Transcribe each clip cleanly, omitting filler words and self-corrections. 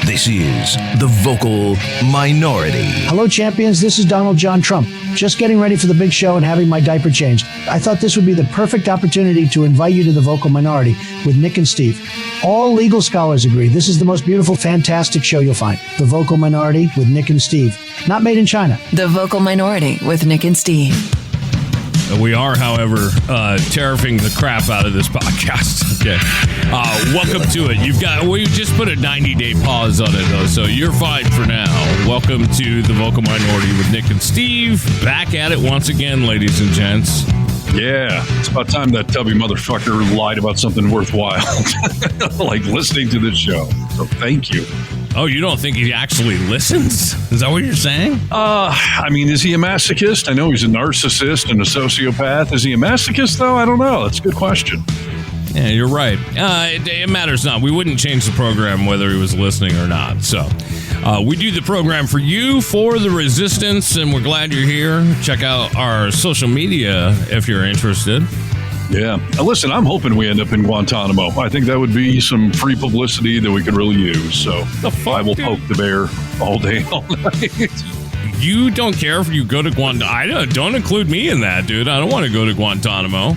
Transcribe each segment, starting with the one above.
This is The Vocal Minority. Hello, champions. This is Donald John Trump. Just getting ready for the big show and having my diaper changed. I thought this would be the perfect opportunity to invite you to The Vocal Minority with Nick and Steve. All legal scholars agree this is the most beautiful, fantastic show you'll find. The Vocal Minority with Nick and Steve. Not made in China. The Vocal Minority with Nick and Steve. We are, however, tariffing the crap out of this podcast. Okay. Welcome to it. We just put a 90-day pause on it, though, so you're fine for now. Welcome to the Vocal Minority with Nick and Steve. Back at it once again, ladies and gents. Yeah, it's about time that tubby motherfucker lied about something worthwhile. Like listening to this show. So thank you. Oh, you don't think he actually listens? Is that what you're saying? I mean, is he a masochist? I know he's a narcissist and a sociopath. Is he a masochist, though? I don't know. That's a good question. Yeah, you're right. It matters not. We wouldn't change the program whether he was listening or not. So we do the program for you, for the resistance, and we're glad you're here. Check out our social media if you're interested. Yeah. Listen, I'm hoping we end up in Guantanamo. I think that would be some free publicity that we could really use. So I will poke the bear all day, all night. You don't care if you go to Guantanamo? Don't include me in that, dude. I don't want to go to Guantanamo.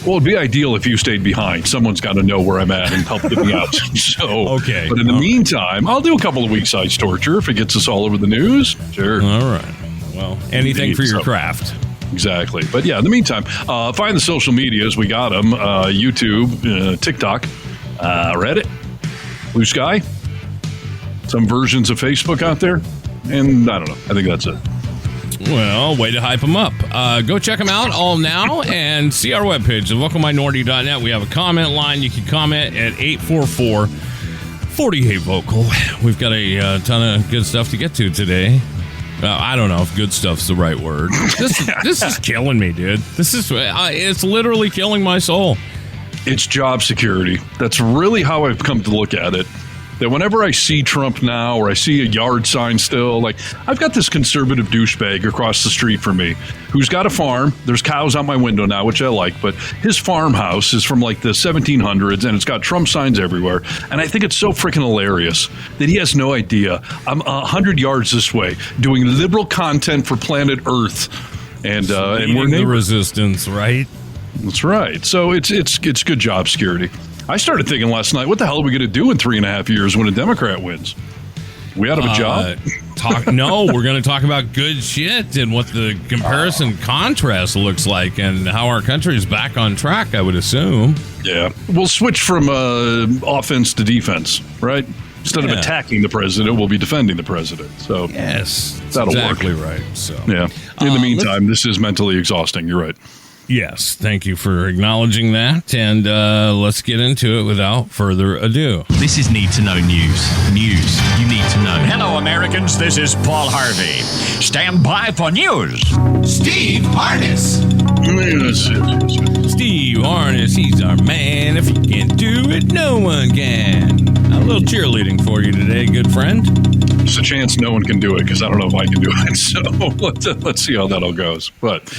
Well, it'd be ideal if you stayed behind. Someone's got to know where I'm at and help get me out. So, okay. But in the meantime, I'll do a couple of weeks ice torture if it gets us all over the news. Sure. All right. Well, anything for your craft. Exactly. But yeah, in the meantime, find the social medias. We got them. YouTube, TikTok, Reddit, Blue Sky, some versions of Facebook out there. And I don't know. I think that's it. Well, way to hype them up. Go check them out all now and see our webpage, thevocalminority.net. We have a comment line. You can comment at 844-48-VOCAL. We've got a ton of good stuff to get to today. I don't know if good stuff's the right word. This is killing me, dude. It's literally killing my soul. It's job security. That's really how I've come to look at it. That whenever I see Trump now, or I see a yard sign still, like I've got this conservative douchebag across the street from me who's got a farm. There's cows out my window now, which I like, but his farmhouse is from like the 1700s and it's got Trump signs everywhere. And I think it's so freaking hilarious that he has no idea. I'm 100 yards this way doing liberal content for planet Earth. And we're the resistance, right? That's right. So it's good job security. I started thinking last night, what the hell are we going to do in 3.5 years when a Democrat wins? We out of a job? No, we're going to talk about good shit and what the comparison contrast looks like and how our country is back on track, I would assume. Yeah. We'll switch from offense to defense, right? Instead of attacking the president, we'll be defending the president. So yes, that'll exactly work. Right. So yeah. In the meantime, this is mentally exhausting. You're right. Yes, thank you for acknowledging that, and let's get into it without further ado. This is Need to Know News. News you need to know. Hello, Americans. This is Paul Harvey. Stand by for news. Steve Harness. Steve Harness, he's our man. If he can't do it, no one can. A little cheerleading for you today, good friend. There's a chance no one can do it because I don't know if I can do it. So let's see how that all goes. But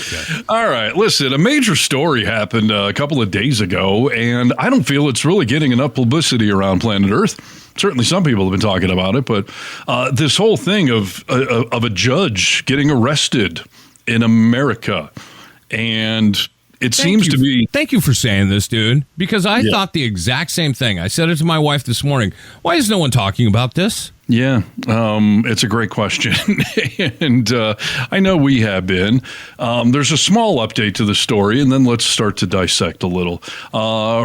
all right, listen, a major story happened a couple of days ago, and I don't feel it's really getting enough publicity around planet Earth. Certainly some people have been talking about it, but this whole thing of a judge getting arrested in America, and it seems to be... Thank you for saying this, dude, because I thought the exact same thing. I said it to my wife this morning. Why is no one talking about this? Yeah, it's a great question. And I know we have been. There's a small update to the story, and then let's start to dissect a little.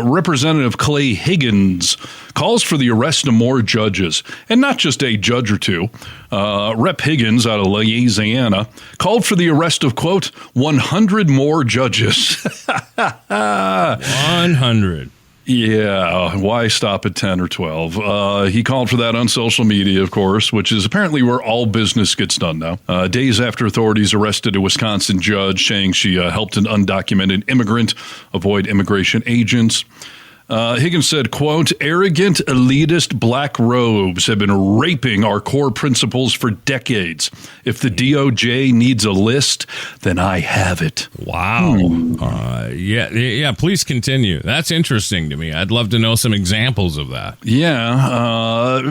Representative Clay Higgins calls for the arrest of more judges, and not just a judge or two. Rep. Higgins out of Louisiana called for the arrest of, quote, 100 more judges. 100. Yeah, why stop at 10 or 12? He called for that on social media, of course, which is apparently where all business gets done now. Days after authorities arrested a Wisconsin judge saying she helped an undocumented immigrant avoid immigration agents. Higgins said, quote, arrogant, elitist black robes have been raping our core principles for decades. If the DOJ needs a list, then I have it. Wow. Yeah, please continue. That's interesting to me. I'd love to know some examples of that. Yeah.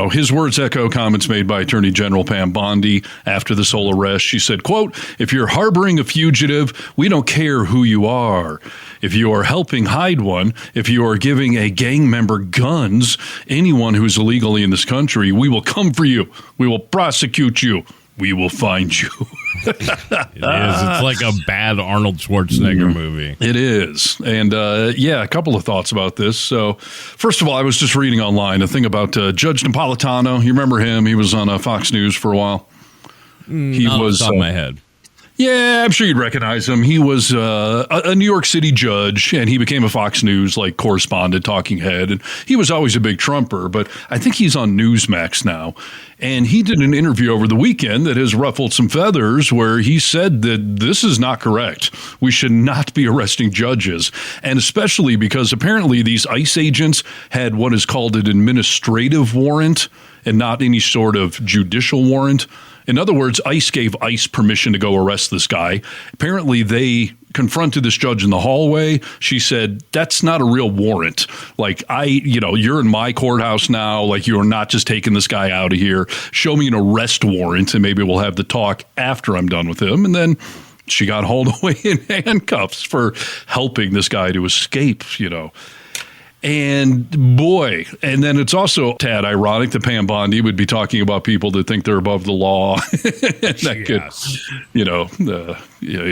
His words echo comments made by Attorney General Pam Bondi after this whole arrest. She said, quote, if you're harboring a fugitive, we don't care who you are. If you are helping hide one, if you are giving a gang member guns, anyone who is illegally in this country, we will come for you. We will prosecute you. We will find you. It is. It's like a bad Arnold Schwarzenegger movie. It is. And, a couple of thoughts about this. So, first of all, I was just reading online a thing about Judge Napolitano. You remember him? He was on Fox News for a while. He was on my head. Yeah, I'm sure you'd recognize him. He was a New York City judge, and he became a Fox News correspondent, talking head. And he was always a big Trumper, but I think he's on Newsmax now. And he did an interview over the weekend that has ruffled some feathers, where he said that this is not correct. We should not be arresting judges, and especially because apparently these ICE agents had what is called an administrative warrant and not any sort of judicial warrant. In other words, ICE gave ICE permission to go arrest this guy. Apparently, they confronted this judge in the hallway. She said, that's not a real warrant. You're in my courthouse now. You're not just taking this guy out of here. Show me an arrest warrant, and maybe we'll have the talk after I'm done with him. And then she got hauled away in handcuffs for helping this guy to escape, And boy, and then it's also a tad ironic that Pam Bondi would be talking about people that think they're above the law that could,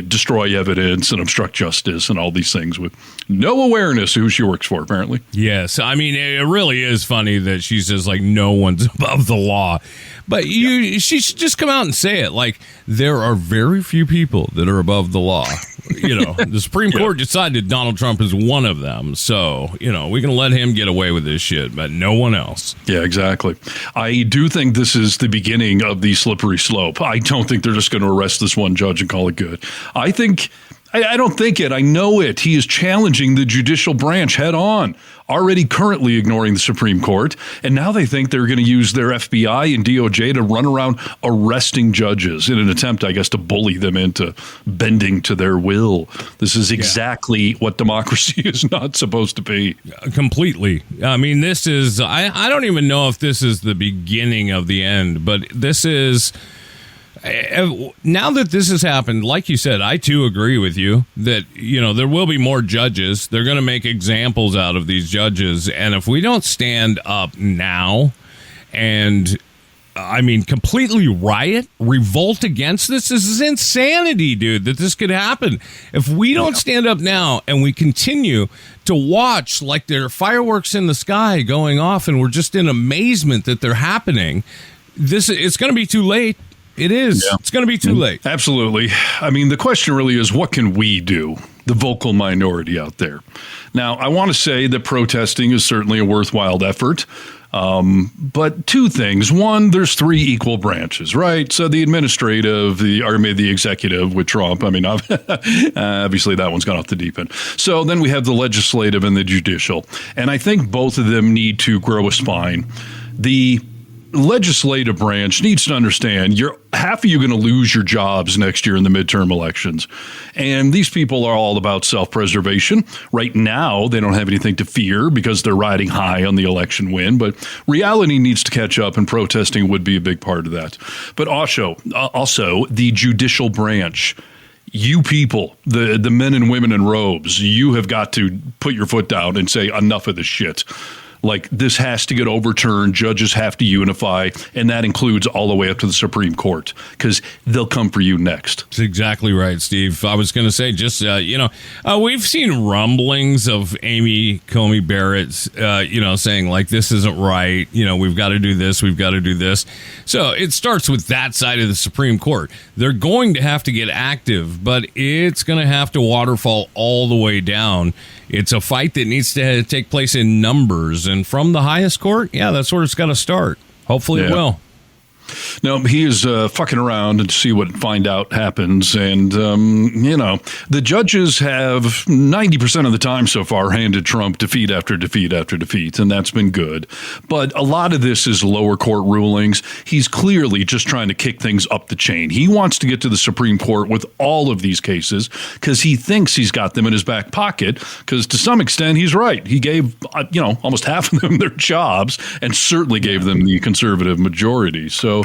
destroy evidence and obstruct justice and all these things with no awareness of who she works for, apparently. Yes. I mean, it really is funny that she says, no one's above the law. But she should just come out and say it. There are very few people that are above the law. The Supreme Court decided Donald Trump is one of them. So, we can let him get away with this shit, but no one else. Yeah, exactly. I do think this is the beginning of the slippery slope. I don't think they're just going to arrest this one judge and call it good. I don't think it. I know it. He is challenging the judicial branch head on, already currently ignoring the Supreme Court. And now they think they're going to use their FBI and DOJ to run around arresting judges in an attempt, I guess, to bully them into bending to their will. This is exactly what democracy is not supposed to be. Completely. I mean, this is, I don't even know if this is the beginning of the end, but this is... Now that this has happened, like you said, I too agree with you that, there will be more judges. They're going to make examples out of these judges. And if we don't stand up now and, completely revolt against this is insanity, dude, that this could happen. If we don't stand up now and we continue to watch like there are fireworks in the sky going off and we're just in amazement that they're happening, it's going to be too late. It is. Yeah. It's going to be too late. Absolutely. The question really is, what can we do, the vocal minority out there? Now, I want to say that protesting is certainly a worthwhile effort. But two things. One, there's three equal branches, right? So the administrative, the executive with Trump. Obviously that one's gone off the deep end. So then we have the legislative and the judicial. And I think both of them need to grow a spine. The legislative branch needs to understand half of you going to lose your jobs next year in the midterm elections. And these people are all about self-preservation. Right now, they don't have anything to fear because they're riding high on the election win. But reality needs to catch up, and protesting would be a big part of that. But also the judicial branch. You people, the men and women in robes, you have got to put your foot down and say enough of this shit. This has to get overturned. Judges have to unify, and that includes all the way up to the Supreme Court, because they'll come for you next. That's exactly right, Steve. I was going to say, just, we've seen rumblings of Amy Coney Barrett, saying, this isn't right. We've got to do this. We've got to do this. So it starts with that side of the Supreme Court. They're going to have to get active, but it's going to have to waterfall all the way down. It's a fight that needs to take place in numbers. And from the highest court, that's where it's got to start. Hopefully it will. No, he is fucking around and see what find out happens. And, the judges have 90% of the time so far handed Trump defeat after defeat after defeat, and that's been good. But a lot of this is lower court rulings. He's clearly just trying to kick things up the chain. He wants to get to the Supreme Court with all of these cases because he thinks he's got them in his back pocket, because to some extent he's right. He gave, almost half of them their jobs and certainly gave them the conservative majority. So,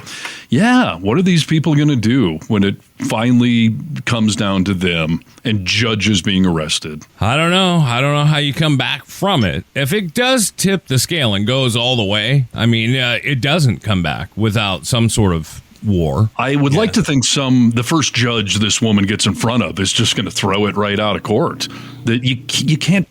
yeah, what are these people going to do when it finally comes down to them and judges being arrested? I don't know how you come back from it. If it does tip the scale and goes all the way, it doesn't come back without some sort of war. I would like to think the first judge this woman gets in front of is just going to throw it right out of court. That you can't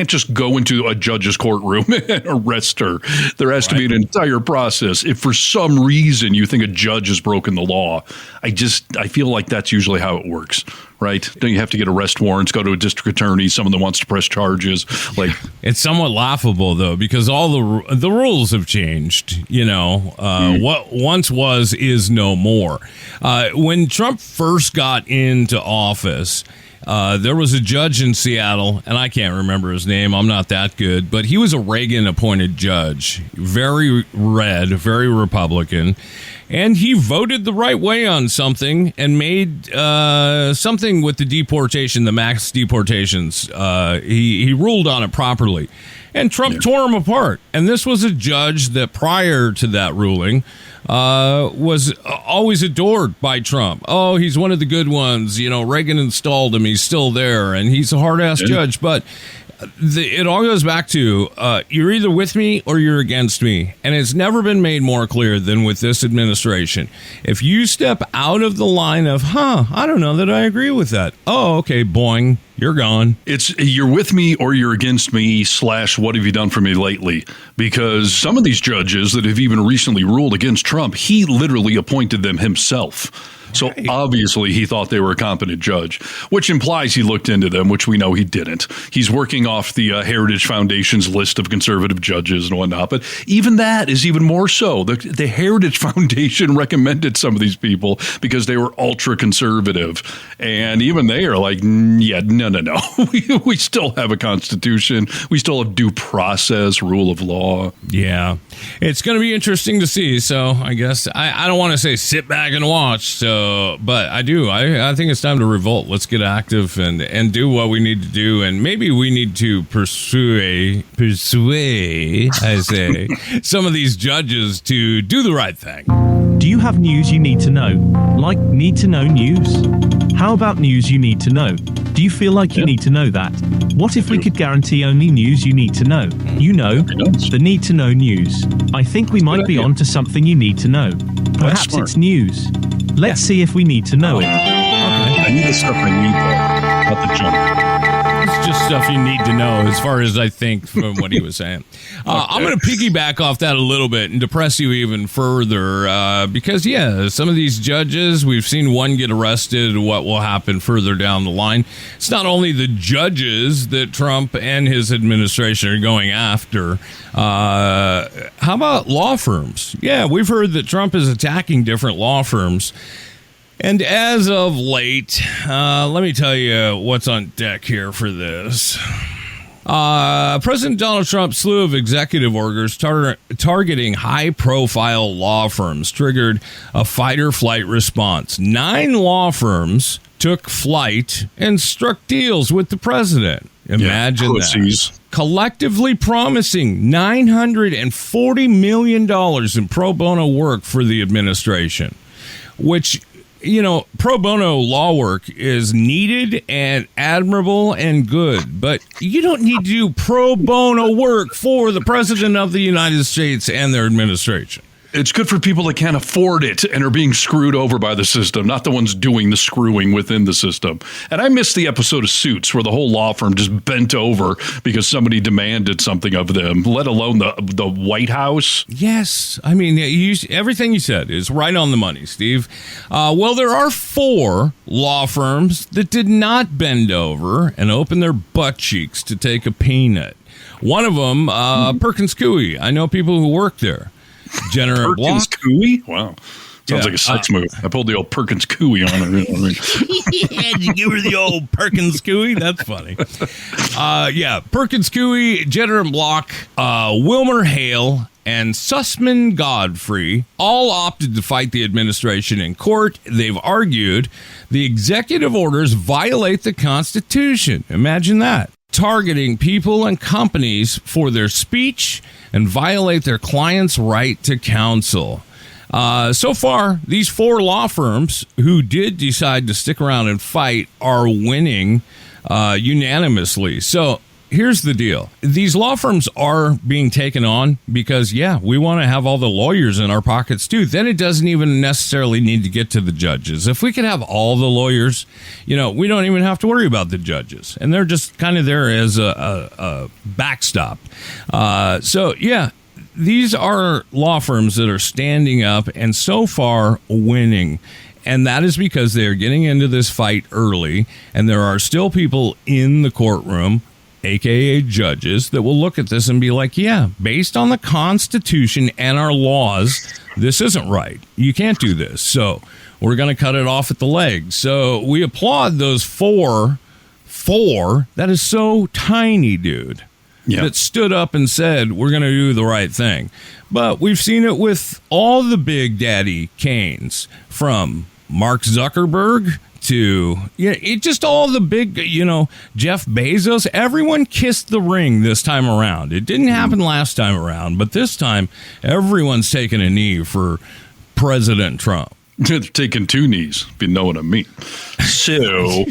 just go into a judge's courtroom and arrest her. There has to be an entire process. If for some reason you think a judge has broken the law, I feel like that's usually how it works, right? Don't you have to get arrest warrants, go to a district attorney, someone that wants to press charges? It's somewhat laughable though, because all the rules have changed. What once was is no more. When Trump first got into office, there was a judge in Seattle, and I can't remember his name. I'm not that good, but he was a Reagan-appointed judge, very red, very Republican, and he voted the right way on something and made something with the mass deportations. He ruled on it properly, and Trump tore him apart. And this was a judge that prior to that ruling was always adored by Trump. Oh, he's one of the good ones. Reagan installed him. He's still there, and he's a hard-ass judge. But it all goes back to you're either with me or you're against me. And it's never been made more clear than with this administration. If you step out of the line of, I don't know that I agree with that. Oh, okay, boing. You're gone. It's you're with me or you're against me / what have you done for me lately? Because some of these judges that have even recently ruled against Trump, he literally appointed them himself. So obviously he thought they were a competent judge, which implies he looked into them, which we know he didn't. He's working off the Heritage Foundation's list of conservative judges and whatnot. But even that is even more so. The Heritage Foundation recommended some of these people because they were ultra conservative. And even they are like, no. We still have a constitution. We still have due process, rule of law. Yeah, it's going to be interesting to see. So I guess I don't want to say sit back and watch. But I do. I think it's time to revolt. Let's get active and do what we need to do. And maybe we need to persuade, I say, some of these judges to do the right thing. Do you have news you need to know? Like need to know news? How about news you need to know? Do you feel like you need to know that? What if we could guarantee only news you need to know? The need to know news. I think we might be on to something you need to know. Perhaps it's news. Let's see if we need to know it. I need the stuff I need, though, not the junk. It's just stuff you need to know, as far as I think from what he was saying. I'm going to piggyback off that a little bit and depress you even further because, some of these judges, we've seen one get arrested. What will happen further down the line? It's not only the judges that Trump and his administration are going after. How about law firms? Yeah, we've heard that Trump is attacking different law firms. And as of late, let me tell you what's on deck here for this. President Donald Trump's slew of executive orders targeting high-profile law firms triggered a fight-or-flight response. 9 law firms took flight and struck deals with the president. Imagine that. Collectively promising $940 million in pro bono work for the administration, which, pro bono law work is needed and admirable and good, but you don't need to do pro bono work for the president of the United States and their administration. It's good for people that can't afford it and are being screwed over by the system, not the ones doing the screwing within the system. And I missed the episode of Suits where the whole law firm just bent over because somebody demanded something of them, let alone the White House. Yes. I mean, everything you said is right on the money, Steve. Well, there are 4 law firms that did not bend over and open their butt cheeks to take a peanut. One of them, Perkins Coie. I know people who work there. Jenner and Block. cooey? Wow. Sounds like a sex move. I pulled the old Perkins cooey on her. You know what I mean? Had you give her the old Perkins cooey? That's funny. Perkins cooey, Jenner and Block, Wilmer Hale, and Sussman Godfrey all opted to fight the administration in court. They've argued the executive orders violate the Constitution. Imagine that. Targeting people and companies for their speech and violate their clients' right to counsel. So far, these 4 law firms who did decide to stick around and fight are winning unanimously. So here's the deal. These law firms are being taken on because, we want to have all the lawyers in our pockets, too. Then it doesn't even necessarily need to get to the judges. If we could have all the lawyers, we don't even have to worry about the judges. And they're just kind of there as a backstop. These are law firms that are standing up and so far winning. And that is because they are getting into this fight early. And there are still people in the courtroom, a.k.a. judges, that will look at this and be like, based on the Constitution and our laws, this isn't right. You can't do this. So we're going to cut it off at the leg. So we applaud those four. That is so tiny, dude. That stood up and said, we're going to do the right thing. But we've seen it with all the big daddy canes, from Mark Zuckerberg to, just all the big, Jeff Bezos. Everyone kissed the ring this time around. It didn't happen last time around, but this time everyone's taking a knee for President Trump. They're taking 2 knees, if you know what I mean. So,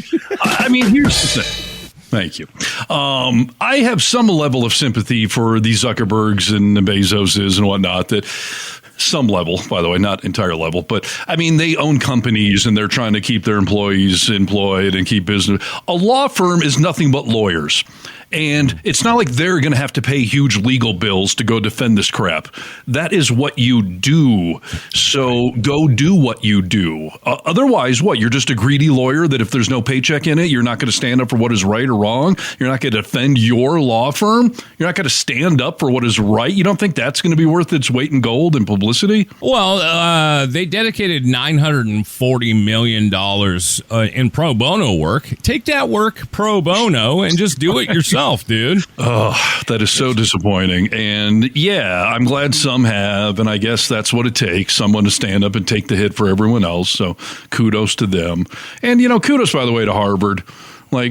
here's the thing. Thank you. I have some level of sympathy for the Zuckerbergs and the Bezoses and whatnot. That some level, by the way, not entire level, but they own companies and they're trying to keep their employees employed and keep business. A law firm is nothing but lawyers. And it's not like they're going to have to pay huge legal bills to go defend this crap. That is what you do. So go do what you do. Otherwise, what? You're just a greedy lawyer that if there's no paycheck in it, you're not going to stand up for what is right or wrong. You're not going to defend your law firm. You're not going to stand up for what is right. You don't think that's going to be worth its weight in gold and publicity? Well, they dedicated $940 million in pro bono work. Take that work pro bono and just do it yourself. Dude. Oh, that is so disappointing. And I'm glad some have, and I guess that's what it takes, someone to stand up and take the hit for everyone else. So kudos to them. And, kudos, by the way, to Harvard. I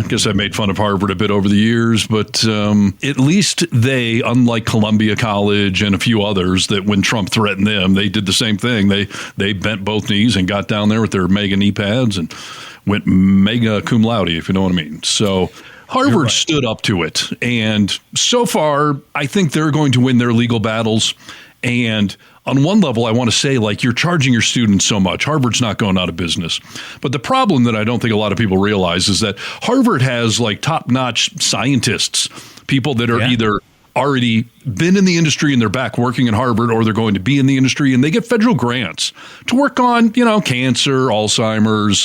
guess I made fun of Harvard a bit over the years, but at least they, unlike Columbia College and a few others, that when Trump threatened them, they did the same thing. They bent both knees and got down there with their mega knee pads and went mega cum laude, if you know what I mean. So Harvard stood up to it. And so far, I think they're going to win their legal battles. And on one level, I want to say, you're charging your students so much. Harvard's not going out of business. But the problem that I don't think a lot of people realize is that Harvard has top-notch scientists, people that are either already been in the industry and they're back working at Harvard, or they're going to be in the industry, and they get federal grants to work on, cancer, Alzheimer's,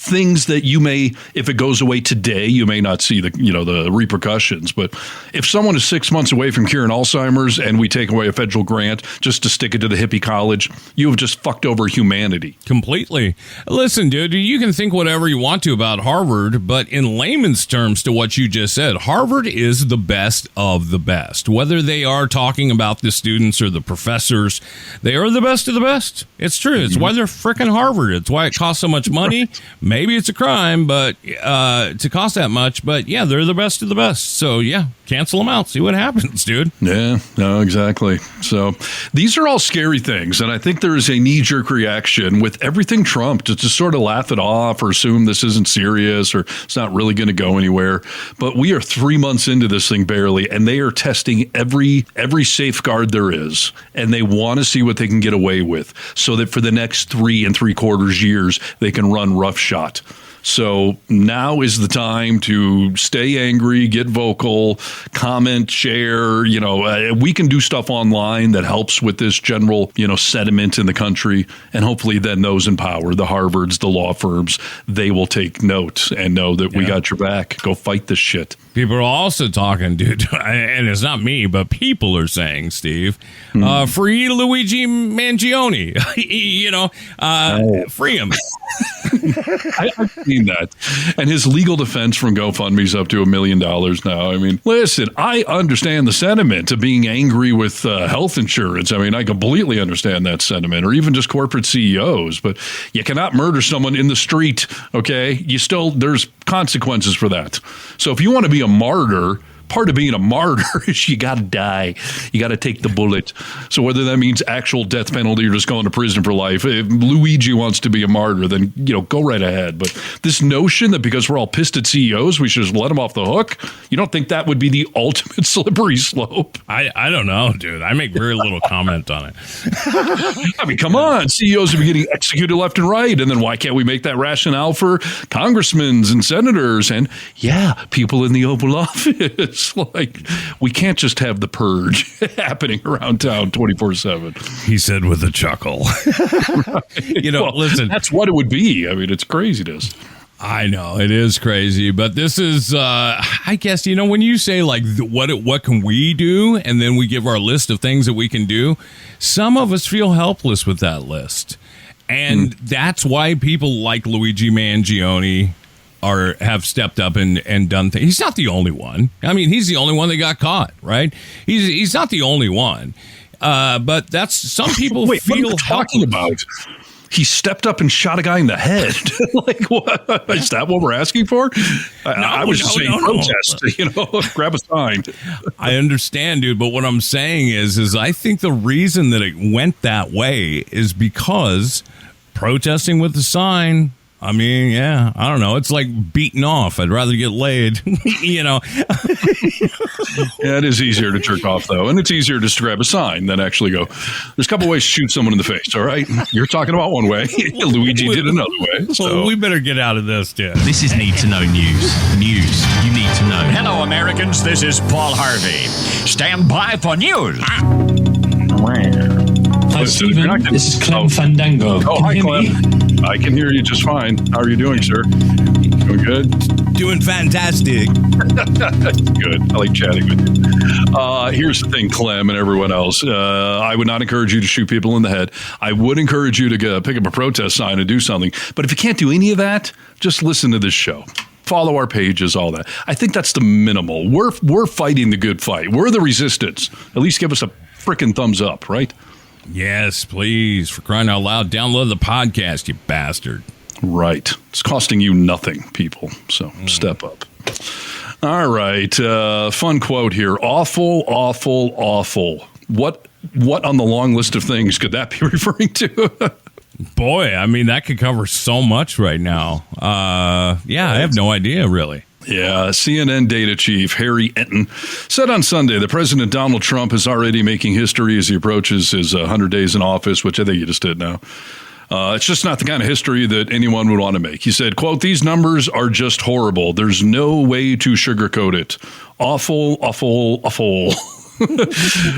things that you may, if it goes away today, you may not see the repercussions. But if someone is 6 months away from curing Alzheimer's and we take away a federal grant just to stick it to the hippie college, you have just fucked over humanity. Completely. Listen, dude, you can think whatever you want to about Harvard, but in layman's terms to what you just said, Harvard is the best of the best. Whether they are talking about the students or the professors, they are the best of the best. It's true. It's why they're frickin' Harvard. It's why it costs so much money. Maybe it's a crime, but to cost that much. But they're the best of the best. So cancel them out. See what happens, dude. Yeah, no, exactly. So these are all scary things, and I think there is a knee-jerk reaction with everything Trump to just sort of laugh it off or assume this isn't serious or it's not really going to go anywhere. But we are 3 months into this thing barely, and they are testing every safeguard there is, and they want to see what they can get away with so that for the next 3 3/4 years, they can run roughshod. So now is the time to stay angry, get vocal, comment, share. We can do stuff online that helps with this general, sentiment in the country. And hopefully then those in power, the Harvards, the law firms, they will take note and know that we got your back. Go fight this shit. People are also talking, dude, and it's not me, but people are saying, Steve, free Luigi Mangione. Free him. I've seen that. And his legal defense from GoFundMe's up to $1 million now. I mean, listen, I understand the sentiment of being angry with health insurance. I mean, I completely understand that sentiment, or even just corporate CEOs. But you cannot murder someone in the street, okay? There's consequences for that. So if you want to be a martyr, part of being a martyr is you got to die. You got to take the bullet. So whether that means actual death penalty or just going to prison for life, if Luigi wants to be a martyr, then, go right ahead. But this notion that because we're all pissed at CEOs, we should just let them off the hook, you don't think that would be the ultimate slippery slope? I don't know, dude. I make very little comment on it. I mean, come on. CEOs are getting executed left and right. And then why can't we make that rationale for congressmen and senators and, people in the Oval Office? Like, we can't just have the purge happening around town 24/7. He said with a chuckle. Right. Listen. That's what it would be. I mean, it's craziness. I know it is crazy, but this is, I guess, when you say like, what can we do? And then we give our list of things that we can do. Some of us feel helpless with that list. And that's why people like Luigi Mangione have stepped up and done things. He's not the only one. I mean, he's the only one that got caught, right? He's not the only one. But that's some people Wait, feel what are you talking about? He stepped up and shot a guy in the head. Like, what? Is that what we're asking for? I was just saying protest, grab a sign. I understand, dude, but what I'm saying is I think the reason that it went that way is because protesting with the sign, I mean, I don't know. It's like beating off. I'd rather get laid, Yeah, it is easier to jerk off, though. And it's easier just to grab a sign than actually go, there's a couple ways to shoot someone in the face, all right? You're talking about one way. Luigi did another way. So. Well, we better get out of this, dude. This is Need to Know News. News you need to know. Hello, Americans. This is Paul Harvey. Stand by for news. Hi, Stephen. This is Clem Fandango. Oh, hi, Clem. I can hear you just fine. How are you doing, sir? Doing good? Doing fantastic. Good. I like chatting with you. Here's the thing, Clem and everyone else. I would not encourage you to shoot people in the head. I would encourage you to pick up a protest sign and do something. But if you can't do any of that, just listen to this show. Follow our pages, all that. I think that's the minimal. We're fighting the good fight. We're the resistance. At least give us a freaking thumbs up, right? Yes, please. For crying out loud, download the podcast, you bastard. Right. It's costing you nothing, people. So step up. All right. Fun quote here. Awful, awful, awful. What on the long list of things could that be referring to? Boy, I mean, that could cover so much right now. I have no idea, really. Yeah, CNN data chief Harry Enton said on Sunday that President Donald Trump is already making history as he approaches his 100 days in office, which I think you just did now. It's just not the kind of history that anyone would want to make. He said, quote, "These numbers are just horrible. There's no way to sugarcoat it. Awful, awful, awful."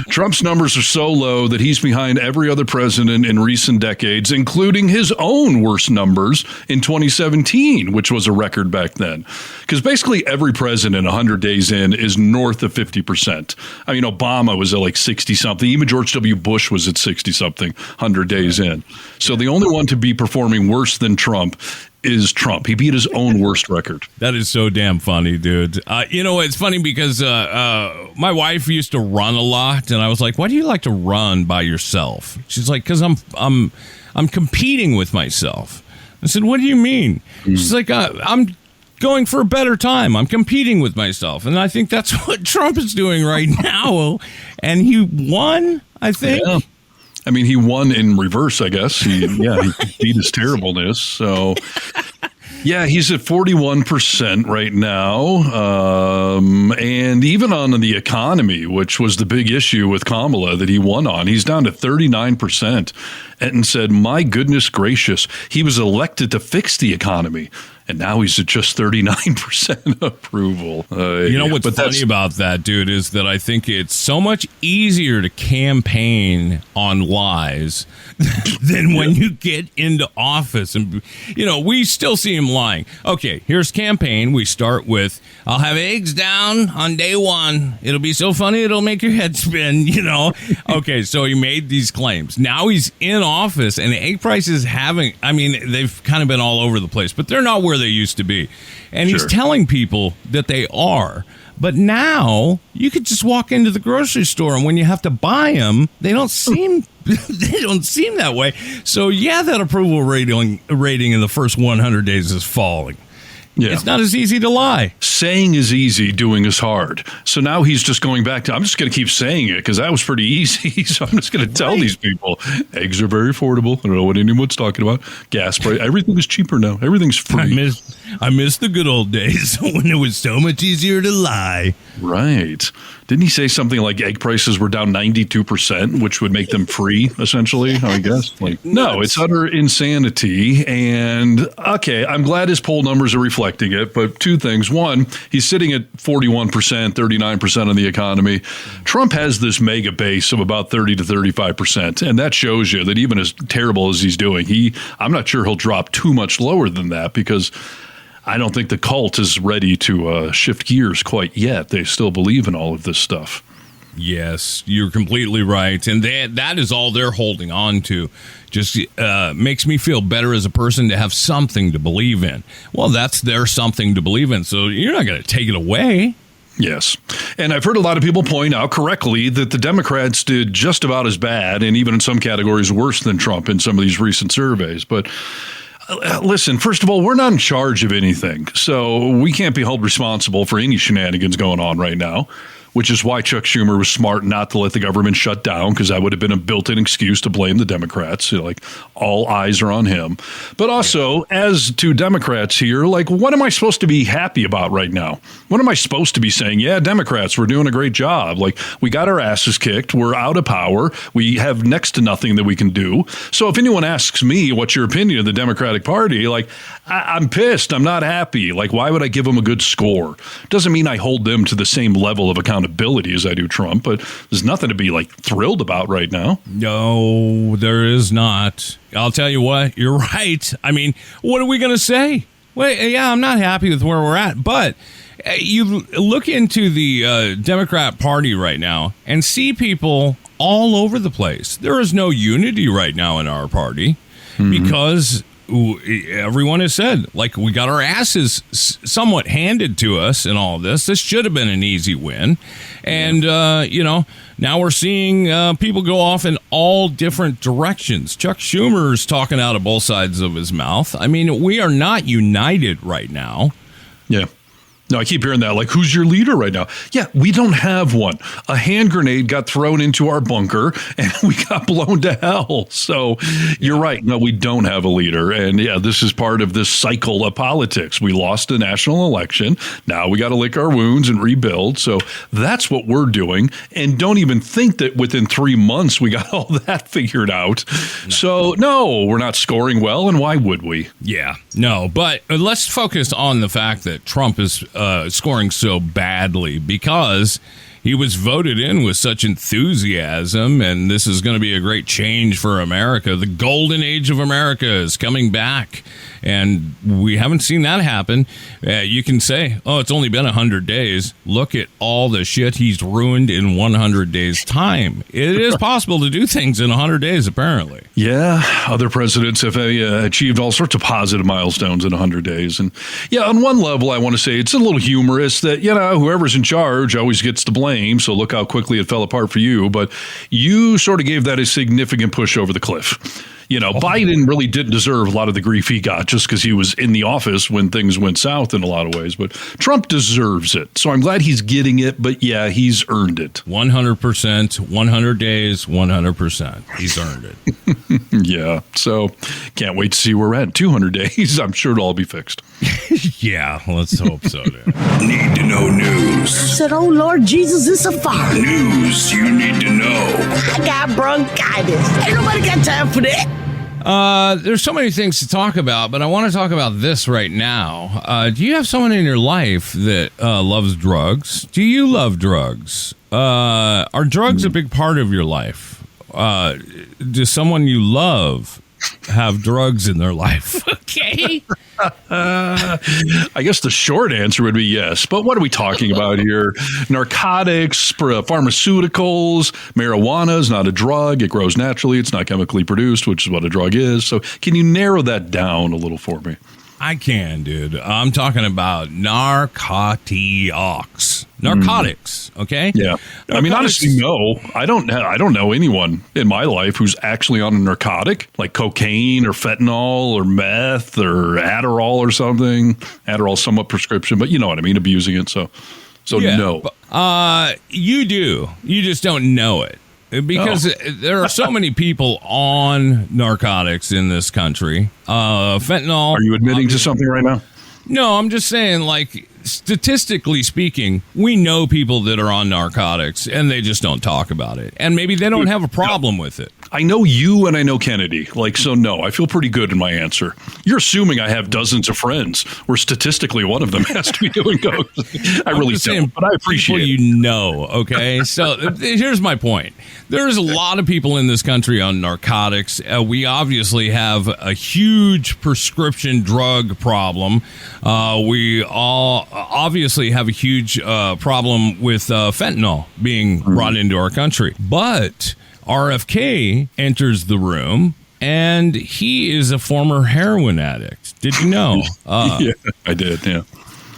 Trump's numbers are so low that he's behind every other president in recent decades, including his own worst numbers in 2017, which was a record back then. Because basically every president 100 days in is north of 50%. I mean, Obama was at like 60-something. Even George W. Bush was at 60-something 100 days in. So the only one to be performing worse than Trump is Trump. He beat his own worst record. That is so damn funny, dude. It's funny because my wife used to run a lot, and I was like, "Why do you like to run by yourself?" She's like, "Because I'm competing with myself." I said, "What do you mean?" She's like, "I'm going for a better time. I'm competing with myself," and I think that's what Trump is doing right now. And he won, I think. Yeah. I mean, he won in reverse, I guess. He beat his terribleness. So, yeah, he's at 41% right now. And even on the economy, which was the big issue with Kamala that he won on, he's down to 39%. And said, my goodness gracious, he was elected to fix the economy. And now he's at just 39% approval. You know what's funny about that, dude, is that I think it's so much easier to campaign on lies than when you get into office. And, we still see him lying. Okay, here's campaign. We start with, I'll have eggs down on day one. It'll be so funny, it'll make your head spin, Okay, so he made these claims. Now he's in office, and egg prices they've kind of been all over the place, but they're not where they used to be. And he's telling people that they are. But now you could just walk into the grocery store, and when you have to buy them, they don't seem that way. So yeah, that approval rating in the first 100 days is falling. Yeah. It's not as easy to lie. Saying is easy, doing is hard. So now he's just going back to, I'm just going to keep saying it because that was pretty easy. So I'm just going to tell these people, eggs are very affordable. I don't know what anyone's talking about. Gas price, everything is cheaper now. Everything's free. I miss the good old days when it was so much easier to lie. Right. Didn't he say something like egg prices were down 92%, which would make them free, essentially, I guess? No, it's utter insanity. And, okay, I'm glad his poll numbers are reflecting it, but two things. One, he's sitting at 41%, 39% on the economy. Trump has this mega base of about 30 to 35%, and that shows you that even as terrible as he's doing, I'm not sure he'll drop too much lower than that because I don't think the cult is ready to shift gears quite yet. They still believe in all of this stuff. Yes, you're completely right. And that is all they're holding on to. Just makes me feel better as a person to have something to believe in. Well, that's their something to believe in, so you're not going to take it away. Yes. And I've heard a lot of people point out correctly that the Democrats did just about as bad, and even in some categories worse than Trump in some of these recent surveys. But listen, first of all, we're not in charge of anything, so we can't be held responsible for any shenanigans going on right now, which is why Chuck Schumer was smart not to let the government shut down, because that would have been a built-in excuse to blame the Democrats. All eyes are on him. But also, as to Democrats here, what am I supposed to be happy about right now? What am I supposed to be saying? Yeah, Democrats, we're doing a great job. We got our asses kicked. We're out of power. We have next to nothing that we can do. So if anyone asks me, what's your opinion of the Democratic Party? I'm pissed. I'm not happy. Why would I give them a good score? Doesn't mean I hold them to the same level of accountability as I do Trump, but there's nothing to be thrilled about right now. No, there is not. I'll tell you what, you're right. What are we going to say? Well, yeah, I'm not happy with where we're at, but you look into the Democrat Party right now and see people all over the place. There is no unity right now in our party because everyone has said, we got our asses somewhat handed to us in all of this. This should have been an easy win. And, now we're seeing people go off in all different directions. Chuck Schumer's talking out of both sides of his mouth. We are not united right now. Yeah. No, I keep hearing that. Who's your leader right now? Yeah, we don't have one. A hand grenade got thrown into our bunker, and we got blown to hell. So you're right. No, we don't have a leader. And, yeah, this is part of this cycle of politics. We lost the national election. Now we got to lick our wounds and rebuild. So that's what we're doing. And don't even think that within 3 months we got all that figured out. No. So, no, we're not scoring well, and why would we? Yeah, no. But let's focus on the fact that Trump is scoring so badly because he was voted in with such enthusiasm, and this is going to be a great change for America. The golden age of America is coming back, and we haven't seen that happen. You can say, oh, it's only been 100 days. Look at all the shit he's ruined in 100 days' time. It is possible to do things in 100 days, apparently. Yeah, other presidents have achieved all sorts of positive milestones in 100 days. And, yeah, on one level, I want to say it's a little humorous that, whoever's in charge always gets the blame. So look how quickly it fell apart for you. But you sort of gave that a significant push over the cliff. Biden really didn't deserve a lot of the grief he got just because he was in the office when things went south in a lot of ways. But Trump deserves it. So I'm glad he's getting it. But, yeah, he's earned it. 100%, 100 days, 100%. He's earned it. Yeah. So can't wait to see where we're at in 200 days. I'm sure it'll all be fixed. Yeah, let's hope so, dude. Need to know news. I said, oh, Lord Jesus, it's a fire. News you need to know. I got bronchitis. Ain't nobody got time for that. There's so many things to talk about, but I want to talk about this right now. Do you have someone in your life that loves drugs? Do you love drugs? Are drugs a big part of your life? Does someone you love have drugs in their life? Okay. I guess the short answer would be yes. But what are we talking about here? Narcotics, pharmaceuticals, marijuana is not a drug. It grows naturally. It's not chemically produced, which is what a drug is. So can you narrow that down a little for me? I can, dude. I'm talking about narcotics. Narcotics, okay? Yeah. I mean, honestly, no. I don't know anyone in my life who's actually on a narcotic, like cocaine or fentanyl or meth or Adderall or something. Adderall's somewhat prescription, but you know what I mean, abusing it. So yeah, no. You do. You just don't know it. Because there are so many people on narcotics in this country. Fentanyl. Are you admitting to something right now? No, I'm just saying, like, statistically speaking, we know people that are on narcotics and they just don't talk about it. And maybe they don't have a problem with it. I know you and I know Kennedy. Like, so no, I feel pretty good in my answer. You're assuming I have dozens of friends where statistically one of them has to be doing coke. I really don't, but I appreciate it. You know, okay? So here's my point. There's a lot of people in this country on narcotics. We obviously have a huge prescription drug problem. We all obviously have a huge problem with fentanyl being brought into our country. But RFK enters the room, and he is a former heroin addict. Did you know? Yeah, I did, yeah.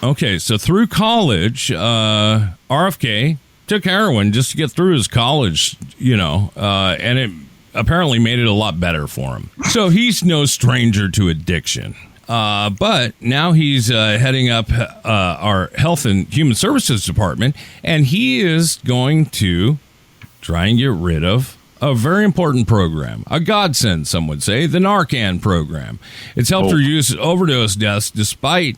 Okay, so through college, RFK took heroin just to get through his college, and it apparently made it a lot better for him. So he's no stranger to addiction. But now he's heading up our Health and Human Services Department, and he is going to try and get rid of a very important program, a godsend, some would say, the Narcan program. It's helped reduce overdose deaths despite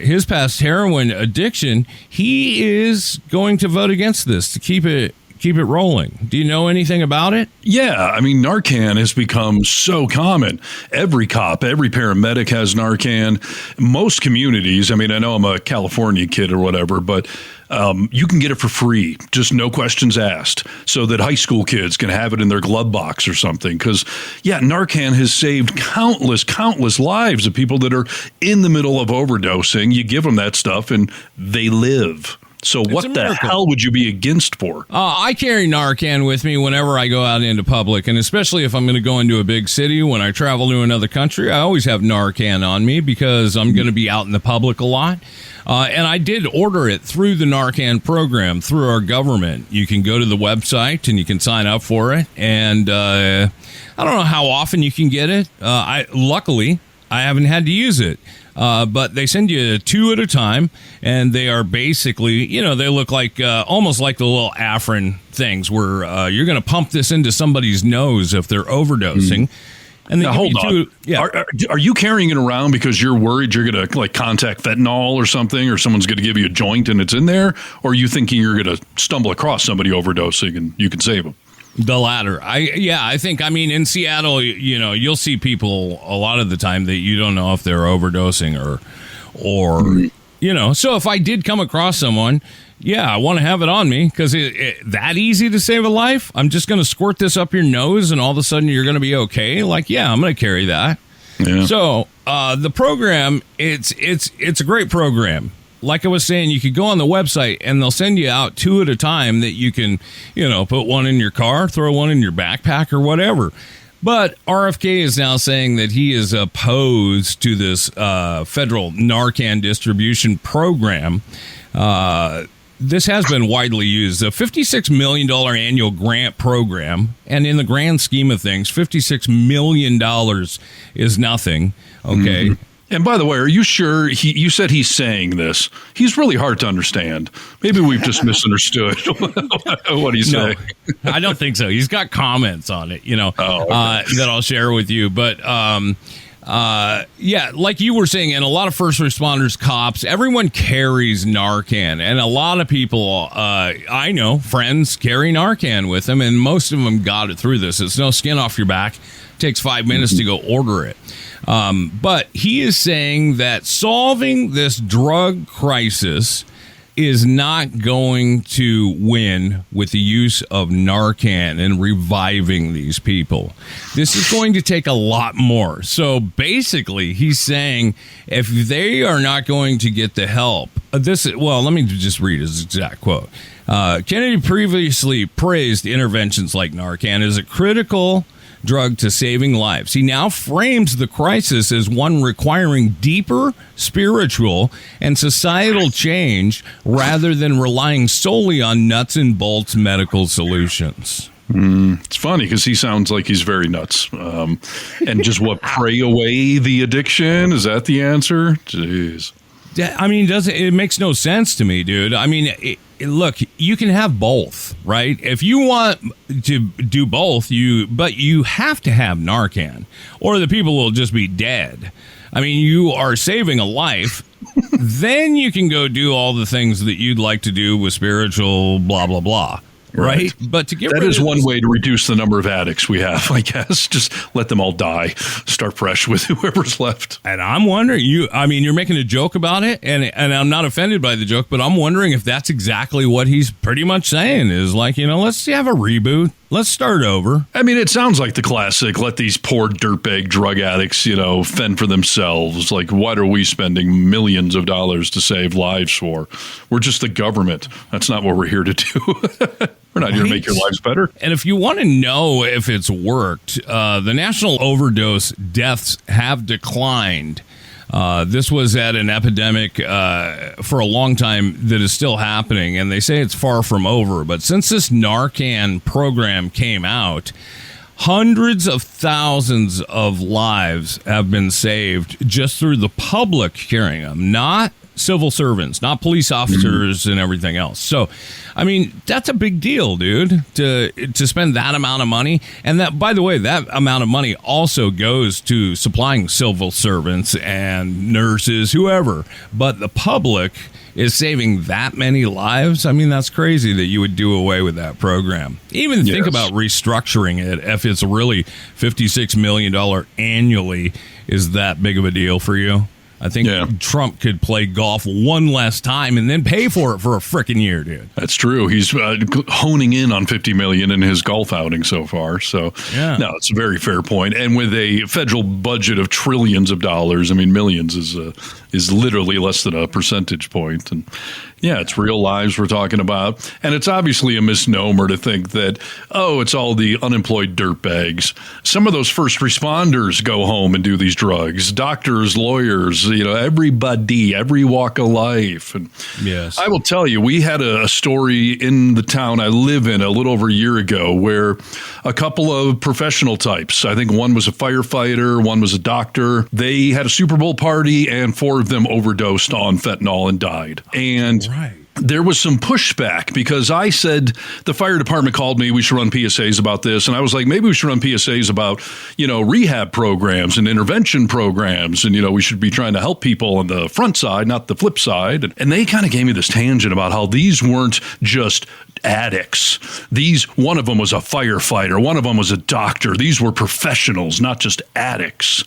his past heroin addiction. He is going to vote against this to keep it rolling. Do you know anything about it? Yeah, I mean, Narcan has become so common. Every cop, every paramedic has Narcan. Most communities, I mean, I know I'm a California kid or whatever, but you can get it for free, just no questions asked, so that high school kids can have it in their glove box or something. Because, yeah, Narcan has saved countless lives of people that are in the middle of overdosing. You give them that stuff and they live. So what the hell would you be against for? I carry Narcan with me whenever I go out into public, and especially if I'm going to go into a big city. When I travel to another country, I always have Narcan on me because I'm going to be out in the public a lot. And I did order it through the Narcan program, through our government. You can go to the website and you can sign up for it. And I don't know how often you can get it. Luckily, I haven't had to use it. But they send you 2 at a time, and they are basically, they look like almost like the little Afrin things where you're going to pump this into somebody's nose if they're overdosing. And then now, hold on. Yeah. Are you carrying it around because you're worried you're going to contact fentanyl or something, or someone's going to give you a joint and it's in there? Or are you thinking you're going to stumble across somebody overdosing and you can save them? The latter. I think, in Seattle, you'll see people a lot of the time that you don't know if they're overdosing or so if I did come across someone, I want to have it on me because it that easy to save a life. I'm just going to squirt this up your nose and all of a sudden you're going to be okay. I'm going to carry that. Yeah. So the program, it's a great program. Like I was saying, you could go on the website and they'll send you out 2 at a time that you can, put one in your car, throw one in your backpack or whatever. But RFK is now saying that he is opposed to this federal Narcan distribution program. This has been widely used. A $56 million annual grant program. And in the grand scheme of things, $56 million is nothing. Okay. Mm-hmm. And by the way, are you sure you said he's saying this? He's really hard to understand. Maybe we've just misunderstood what he's saying. I don't think so. He's got comments on it, that I'll share with you. But Yeah, like you were saying, and a lot of first responders, cops, everyone carries Narcan. And a lot of people, I know, friends carry Narcan with them, and most of them got it through this. It's no skin off your back. It takes 5 minutes to go order it. But he is saying that solving this drug crisis is not going to win with the use of Narcan and reviving these people. This is going to take a lot more. So basically, he's saying if they are not going to get the help, let me just read his exact quote. Kennedy previously praised interventions like Narcan as a critical drug to saving lives. He now frames the crisis as one requiring deeper spiritual and societal change rather than relying solely on nuts and bolts medical solutions. It's funny because he sounds like he's very nuts. And just pray away the addiction? Is that the answer? Jeez. I mean, it makes no sense to me, dude. I mean, look, you can have both, right? If you want to do both, but you have to have Narcan, or the people will just be dead. I mean, you are saving a life. Then you can go do all the things that you'd like to do with spiritual blah, blah, blah. Right. But to get that rid is of one way to reduce the number of addicts we have, I guess. Just let them all die. Start fresh with whoever's left. And I'm wondering, you're making a joke about it, and I'm not offended by the joke, but I'm wondering if that's exactly what he's pretty much saying is like, let's have a reboot. Let's start over. I mean, it sounds like the classic, let these poor dirtbag drug addicts, fend for themselves. Like, what are we spending millions of dollars to save lives for? We're just the government. That's not what we're here to do. We're not here to make your lives better. And if you want to know if it's worked, the national overdose deaths have declined. This was at an epidemic for a long time that is still happening, and they say it's far from over. But since this Narcan program came out, hundreds of thousands of lives have been saved just through the public carrying them, not civil servants, not police officers and everything else. So, I mean, that's a big deal, dude, to spend that amount of money. And that, by the way, that amount of money also goes to supplying civil servants and nurses, whoever. But the public is saving that many lives. I mean, that's crazy that you would do away with that program. Even think about restructuring it if it's really $56 million annually. Is that big of a deal for you? I think Trump could play golf one less time and then pay for it for a frickin' year, dude. That's true. He's honing in on $50 million in his golf outing so far. So, no, it's a very fair point. And with a federal budget of trillions of dollars, I mean, millions is literally less than a percentage point. And yeah, it's real lives we're talking about. And it's obviously a misnomer to think that, it's all the unemployed dirtbags. Some of those first responders go home and do these drugs. Doctors, lawyers, everybody, every walk of life. And yes, I will tell you, we had a story in the town I live in a little over a year ago where a couple of professional types, I think one was a firefighter, one was a doctor, they had a Super Bowl party and 4 of them overdosed on fentanyl and died. And there was some pushback because I said the fire department called me, we should run PSAs about this. And I was like, maybe we should run PSAs about, rehab programs and intervention programs. And, we should be trying to help people on the front side, not the flip side. And they kind of gave me this tangent about how these weren't just addicts. One of them was a firefighter. One of them was a doctor. These were professionals, not just addicts.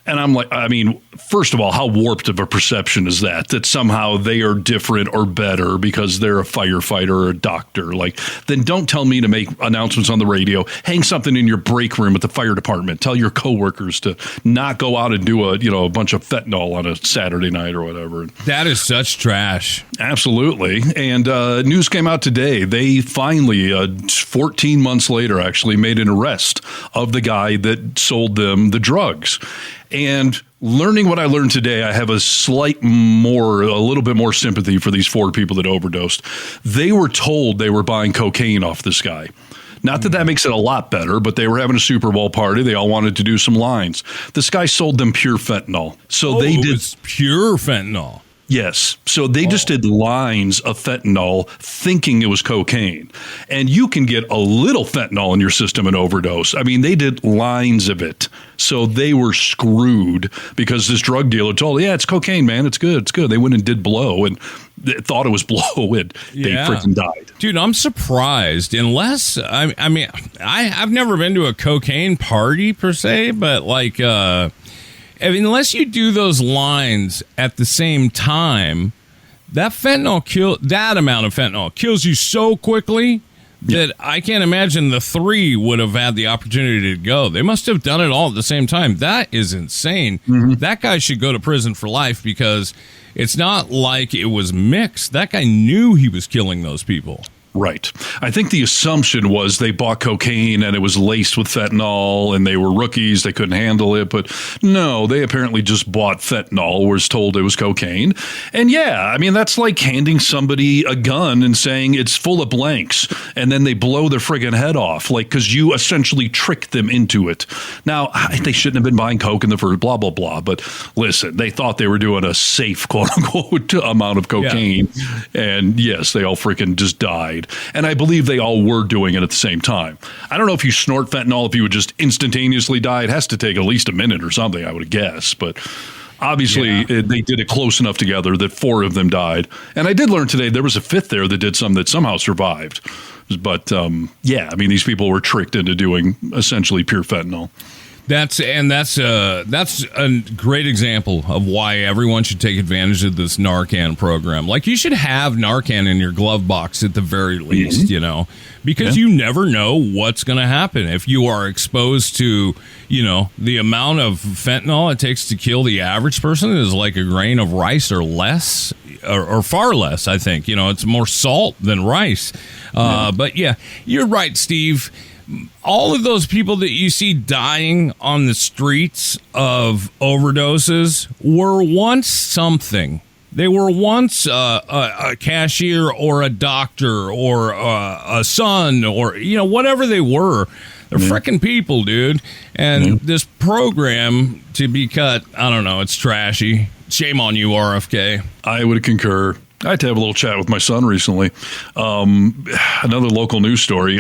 And I'm like, I mean, first of all, how warped of a perception is that somehow they are different or better because they're a firefighter or a doctor? Like, then don't tell me to make announcements on the radio. Hang something in your break room at the fire department. Tell your coworkers to not go out and do a bunch of fentanyl on a Saturday night or whatever. That is such trash. Absolutely. And news came out today. They finally, 14 months later, actually made an arrest of the guy that sold them the drugs. And learning what I learned today, I have a little bit more sympathy for these 4 people that overdosed. They were told they were buying cocaine off this guy. Not that makes it a lot better, but they were having a Super Bowl party. They all wanted to do some lines. This guy sold them pure fentanyl. So they did pure fentanyl. Yes. So they just did lines of fentanyl thinking it was cocaine. And you can get a little fentanyl in your system and overdose. I mean, they did lines of it. So they were screwed because this drug dealer told, yeah, it's cocaine, man. It's good. It's good. They went and did blow and they thought it was blow and they freaking died. Dude, I'm surprised. Unless, I've never been to a cocaine party per se, but like, unless you do those lines at the same time, that amount of fentanyl kills you so quickly that I can't imagine the three would have had the opportunity to go. They must have done it all at the same time. That is insane. Mm-hmm. That guy should go to prison for life because it's not like it was mixed. That guy knew he was killing those people. Right. I think the assumption was they bought cocaine and it was laced with fentanyl and they were rookies. They couldn't handle it. But no, they apparently just bought fentanyl, was told it was cocaine. And yeah, I mean, that's like handing somebody a gun and saying it's full of blanks. And then they blow their friggin' head off, like, because you essentially tricked them into it. Now, they shouldn't have been buying coke in the first, blah, blah, blah. But listen, they thought they were doing a safe, quote unquote, amount of cocaine. Yeah. And yes, they all freaking just died. And I believe they all were doing it at the same time. I don't know if you snort fentanyl, if you would just instantaneously die. It has to take at least a minute or something, I would guess. But obviously, they did it close enough together that 4 of them died. And I did learn today there was a 5th there that did some that somehow survived. But I mean, these people were tricked into doing essentially pure fentanyl. That's a great example of why everyone should take advantage of this Narcan program. Like, you should have Narcan in your glove box at the very least, because you never know what's going to happen. If you are exposed to, the amount of fentanyl it takes to kill the average person is like a grain of rice or less, or far less, I think. It's more salt than rice. But yeah, you're right, Steve. All of those people that you see dying on the streets of overdoses were once something. They were once a cashier or a doctor or a son or, whatever they were. They're freaking people, dude. And this program to be cut, I don't know, it's trashy. Shame on you, RFK. I would concur. I had to have a little chat with my son recently. Another local news story.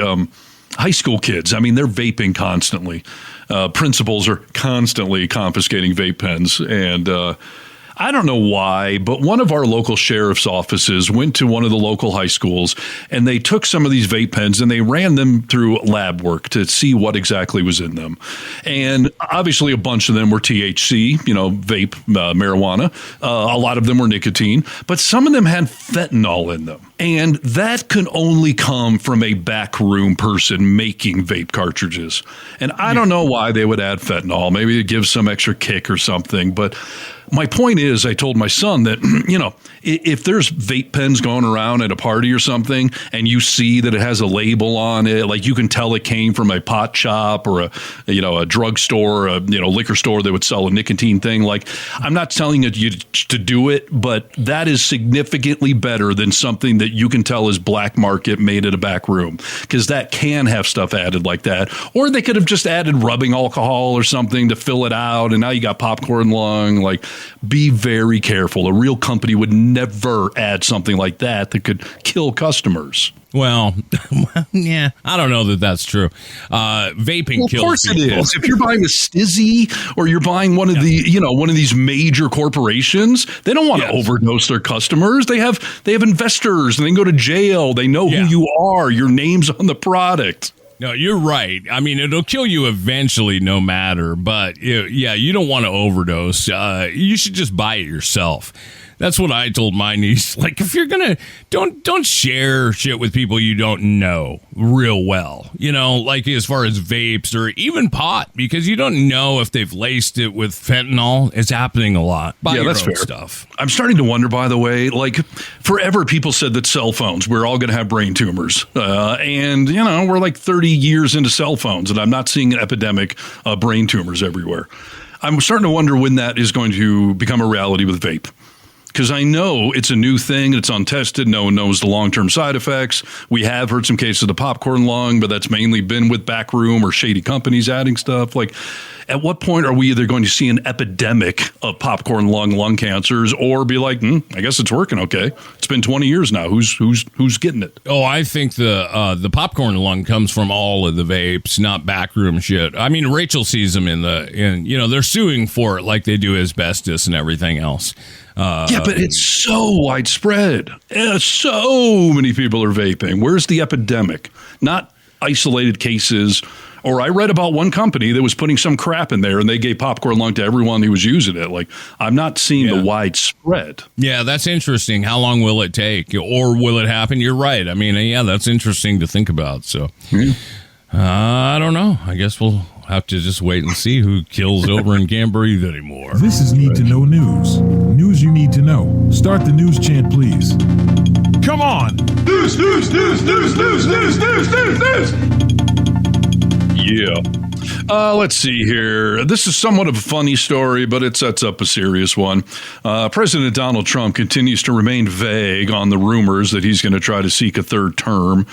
High school kids, I mean, they're vaping constantly. Principals are constantly confiscating vape pens. And I don't know why, but one of our local sheriff's offices went to one of the local high schools and they took some of these vape pens and they ran them through lab work to see what exactly was in them. And obviously a bunch of them were THC, vape, marijuana. A lot of them were nicotine, but some of them had fentanyl in them. And that can only come from a backroom person making vape cartridges. And I don't know why they would add fentanyl. Maybe it gives some extra kick or something. But my point is, I told my son that, if there's vape pens going around at a party or something and you see that it has a label on it, like you can tell it came from a pot shop or a drugstore, a liquor store that would sell a nicotine thing. Like, I'm not telling you to do it, but that is significantly better than something that you can tell is black market made at a back room, because that can have stuff added like that. Or they could have just added rubbing alcohol or something to fill it out. And now you got popcorn lung. Like, be very careful. A real company would never add something like that could kill customers. Well, yeah, I don't know that that's true. Vaping kills people. Of course it is. If you're buying a Stizzy or you're buying one of one of these major corporations, they don't want to overdose their customers. They have investors and they can go to jail. They know who you are. Your name's on the product. No, you're right. I mean, it'll kill you eventually no matter. But, you don't want to overdose. You should just buy it yourself. That's what I told my niece. Like, if you're going to, don't share shit with people you don't know real well. Like as far as vapes or even pot, because you don't know if they've laced it with fentanyl. It's happening a lot. Buy your own stuff. I'm starting to wonder, by the way, like forever people said that cell phones, we're all going to have brain tumors. And, we're like 30 years into cell phones and I'm not seeing an epidemic of brain tumors everywhere. I'm starting to wonder when that is going to become a reality with vape. because I know it's a new thing. It's untested. No one knows the long-term side effects. We have heard some cases of the popcorn lung, but that's mainly been with backroom or shady companies adding stuff. Like, at what point are we either going to see an epidemic of popcorn lung cancers, or be like, I guess it's working okay. It's been 20 years now. Who's getting it? Oh, I think the popcorn lung comes from all of the vapes, not backroom shit. I mean, Rachel sees them in they're suing for it like they do asbestos and everything else. Yeah, but it's so widespread. So many people are vaping. Where's the epidemic? Not isolated cases. Or I read about one company that was putting some crap in there and they gave popcorn lung to everyone who was using it. Like, I'm not seeing the widespread. Yeah, that's interesting. How long will it take? Or will it happen? You're right. I mean, yeah, that's interesting to think about. So, I don't know. I guess we'll have to just wait and see who kills over and can't breathe anymore. This is Need to Know News. News you need to know. Start the news chant, please. Come on. News, news, news, news, news, news, news, news, news. Yeah. Let's see here. This is somewhat of a funny story, but it sets up a serious one. President Donald Trump continues to remain vague on the rumors that he's going to try to seek a third term.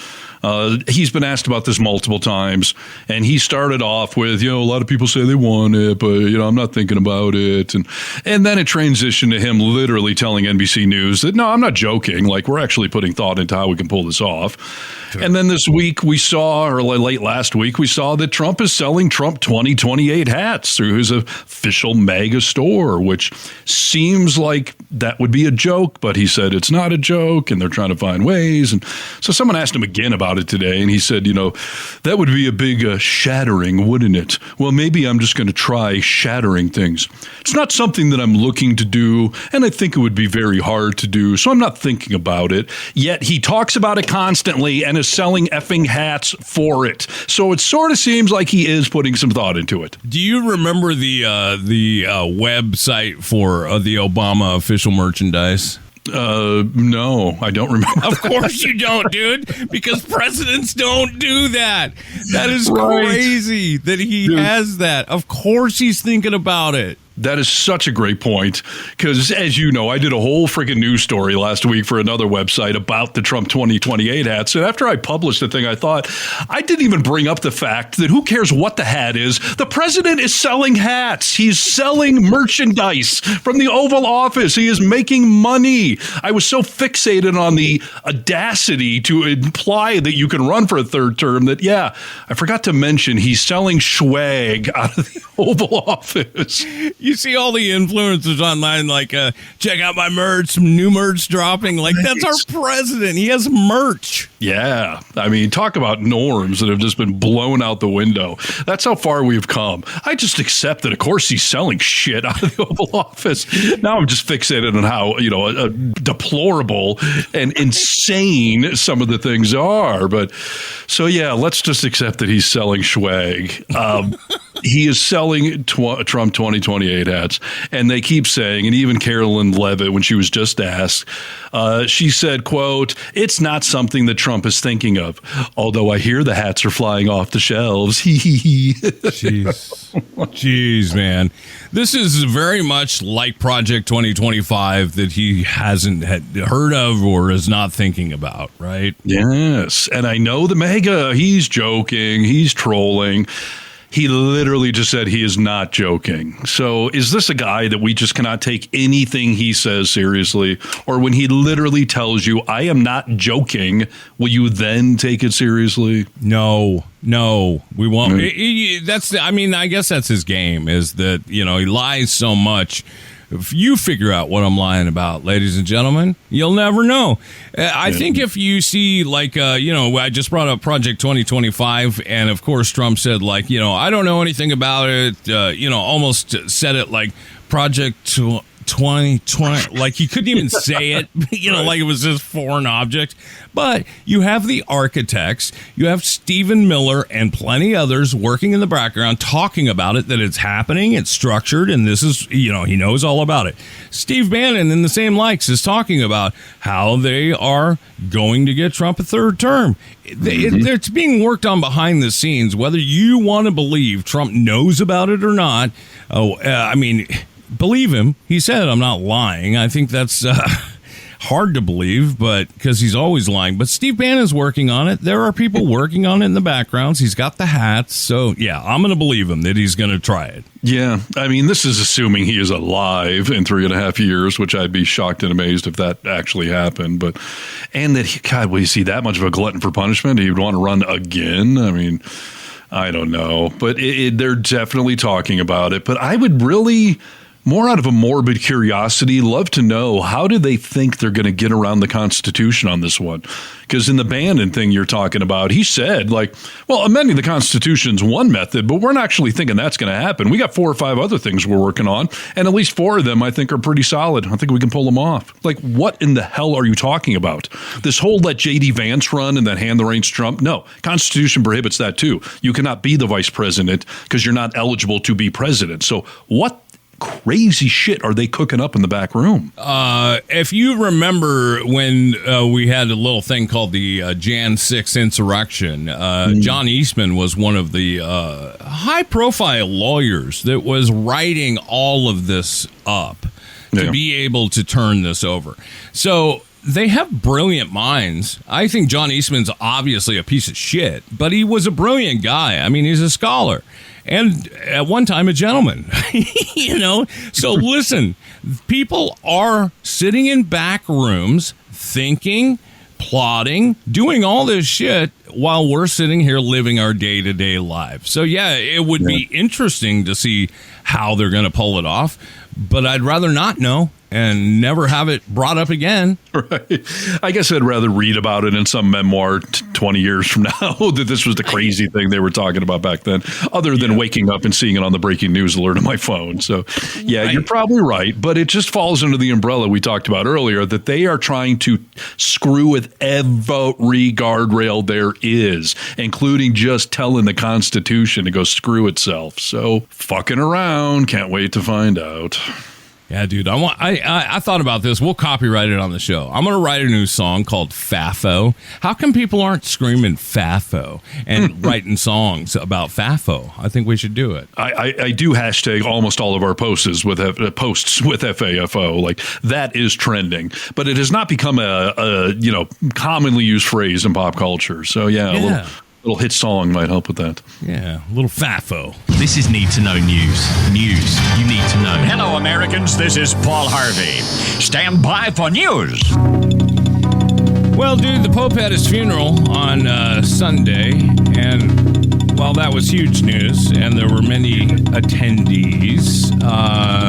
He's been asked about this multiple times, and he started off with, a lot of people say they want it, but, I'm not thinking about it. And then it transitioned to him literally telling NBC News that, no, I'm not joking. Like, we're actually putting thought into how we can pull this off. Sure. And then this week we saw, or late last week, we saw that Trump is selling Trump 2028 hats through his official MAGA store, which seems like that would be a joke, but he said it's not a joke, and they're trying to find ways. And so someone asked him again about it today, and he said, that would be a big shattering, wouldn't it? Well, maybe I'm just going to try shattering things. It's not something that I'm looking to do, and I think it would be very hard to do, so I'm not thinking about it. Yet he talks about it constantly and is selling effing hats for it. So it sort of seems like he is putting some thought into it. Do you remember the website for the Obama official merchandise? No, I don't remember. Of course you don't, dude, because presidents don't do that. That is crazy that he has that. Of course he's thinking about it. That is such a great point, because as you know, I did a whole freaking news story last week for another website about the Trump 2028 hats. And after I published the thing, I thought I didn't even bring up the fact that who cares what the hat is? The president is selling hats. He's selling merchandise from the Oval Office. He is making money. I was so fixated on the audacity to imply that you can run for a third term that, I forgot to mention he's selling swag out of the Oval Office. You see all the influencers online, like, check out my merch, some new merch dropping. Like, that's our president. He has merch. Yeah. I mean, talk about norms that have just been blown out the window. That's how far we've come. I just accept that, of course, he's selling shit out of the Oval Office. Now I'm just fixated on how, deplorable and insane some of the things are. But so, let's just accept that he's selling swag. He is selling Trump 2028 hats, and they keep saying, and even Carolyn Levitt, when she was just asked, she said, quote, "It's not something that Trump is thinking of, although I hear the hats are flying off the shelves." Jeez, man. This is very much like Project 2025 that he hasn't heard of or is not thinking about, right? Yes, and I know the MAGA, he's joking, he's trolling. He literally just said he is not joking. So is this a guy that we just cannot take anything he says seriously? Or when he literally tells you, I am not joking, will you then take it seriously? No, we won't. I guess that's his game, is that, he lies so much. If you figure out what I'm lying about, ladies and gentlemen, you'll never know. I think if you see, I just brought up Project 2025, and of course Trump said, I don't know anything about it, almost said it like Project 2020, like he couldn't even say it, like it was this foreign object. But you have the architects, you have Stephen Miller and plenty others working in the background talking about it, that it's happening, it's structured, and this is, he knows all about it. Steve Bannon, in the same likes, is talking about how they are going to get Trump a third term. It's being worked on behind the scenes, whether you want to believe Trump knows about it or not. believe him. He said, I'm not lying. I think that's hard to believe, but because he's always lying. But Steve Bannon's working on it. There are people working on it in the backgrounds. He's got the hats. So, yeah, I'm going to believe him that he's going to try it. Yeah. I mean, this is assuming he is alive in 3.5 years, which I'd be shocked and amazed if that actually happened. But, and that, God, will you see that much of a glutton for punishment? He'd want to run again? I mean, I don't know. But they're definitely talking about it. But I would really, more out of a morbid curiosity, love to know, how do they think they're going to get around the Constitution on this one? Because in the Bannon thing you're talking about, he said, like, well, amending the Constitution's one method, but we're not actually thinking that's going to happen. We got 4 or 5 other things we're working on, and at least 4 of them I think are pretty solid. I think we can pull them off. Like, what in the hell are you talking about? This whole let J.D. Vance run and then hand the reins to Trump? No, Constitution prohibits that too. You cannot be the vice president because you're not eligible to be president. So what crazy shit are they cooking up in the back room? If you remember when we had a little thing called the Jan 6 insurrection, John Eastman was one of the high-profile lawyers that was writing all of this up to be able to turn this over. So they have brilliant minds. I think John Eastman's obviously a piece of shit, but he was a brilliant guy. I mean, he's a scholar. And at one time, a gentleman, So listen, people are sitting in back rooms, thinking, plotting, doing all this shit while we're sitting here living our day-to-day lives. So, yeah, it would be interesting to see how they're going to pull it off. But I'd rather not know and never have it brought up again. Right. I guess I'd rather read about it in some memoir 20 years from now that this was the crazy thing they were talking about back then, other than waking up and seeing it on the breaking news alert on my phone. So, yeah, you're probably right. But it just falls under the umbrella we talked about earlier, that they are trying to screw with every guardrail there is, including just telling the Constitution to go screw itself. So, fucking around. Can't wait to find out. Yeah, dude, I thought about this. We'll copyright it on the show. I'm going to write a new song called Fafo. How come people aren't screaming Fafo and writing songs about Fafo? I think we should do it. I do hashtag almost all of our posts with FAFO. Like, that is trending. But it has not become a commonly used phrase in pop culture. So, yeah. A little hit song might help with that. Yeah, a little Fafo. This is Need to Know News. News you need to know. Hello, Americans. This is Paul Harvey. Stand by for news. Well, dude, the Pope had his funeral on Sunday, and well, that was huge news, and there were many attendees.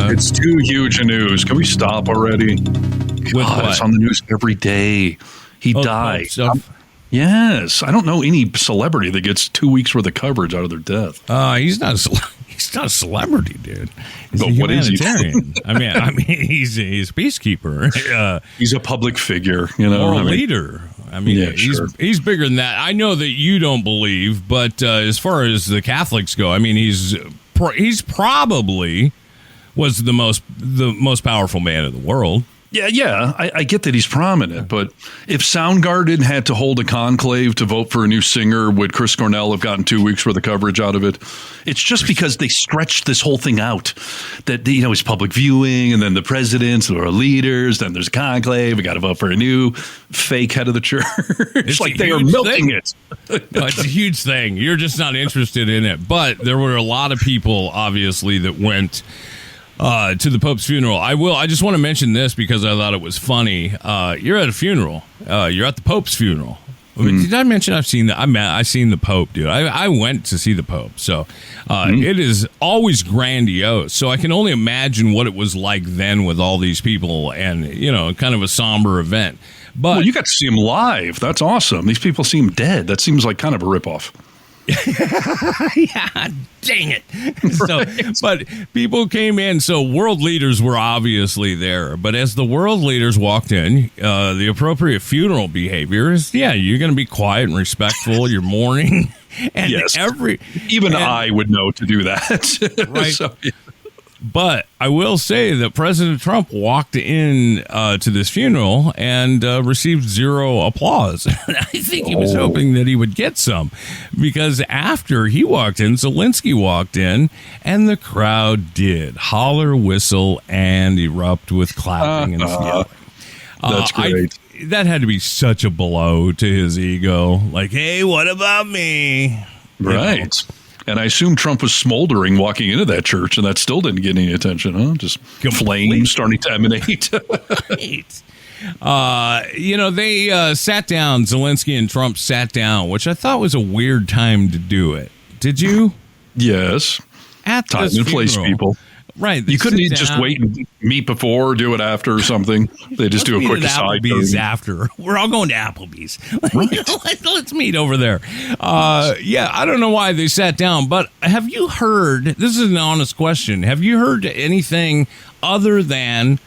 It's too huge a news. Can we stop already? God, it's on the news every day. He died. Yes, I don't know any celebrity that gets 2 weeks worth of coverage out of their death. He's not a celebrity, dude. He's a humanitarian. I mean, he's a peacekeeper. He's a public figure, or a leader. I mean, he's bigger than that. I know that you don't believe, but as far as the Catholics go, I mean, he's probably was the most powerful man in the world. Yeah, I get that he's prominent, but if Soundgarden had to hold a conclave to vote for a new singer, would Chris Cornell have gotten 2 weeks worth of coverage out of it? It's just because they stretched this whole thing out, that it's public viewing, and then the presidents or leaders, then there's a conclave, we got to vote for a new fake head of the church. It's like they are milking it. No, it's a huge thing. You're just not interested in it. But there were a lot of people, obviously, that went to the Pope's funeral. I just want to mention this because I thought it was funny. You're at a funeral. You're at the Pope's funeral. Did I mention I've seen the Pope, dude? I went to see the Pope. So it is always grandiose. So I can only imagine what it was like then with all these people and, kind of a somber event. But you got to see him live. That's awesome. These people seem dead. That seems like kind of a ripoff. Yeah, dang it. Right. But people came in, so world leaders were obviously there. But as the world leaders walked in, the appropriate funeral behavior is, you're going to be quiet and respectful. You're mourning. And yes. I would know to do that. Right. So, yeah. But I will say that President Trump walked in to this funeral and received zero applause. I think he was hoping that he would get some, because after he walked in, Zelensky walked in, and the crowd did holler, whistle, and erupt with clapping and yelling. That's great. That had to be such a blow to his ego. Like, hey, what about me? Right. You know? And I assume Trump was smoldering walking into that church, and that still didn't get any attention, huh? Just flames starting to emanate. Right. They sat down, Zelensky and Trump sat down, which I thought was a weird time to do it. Did you? Yes. At time and place, people. Right. You couldn't just wait and meet before or do it after or something. They just do a quick aside. Applebee's after. We're all going to Applebee's. Right. Let's meet over there. I don't know why they sat down, but have you heard, this is an honest question, have you heard anything other than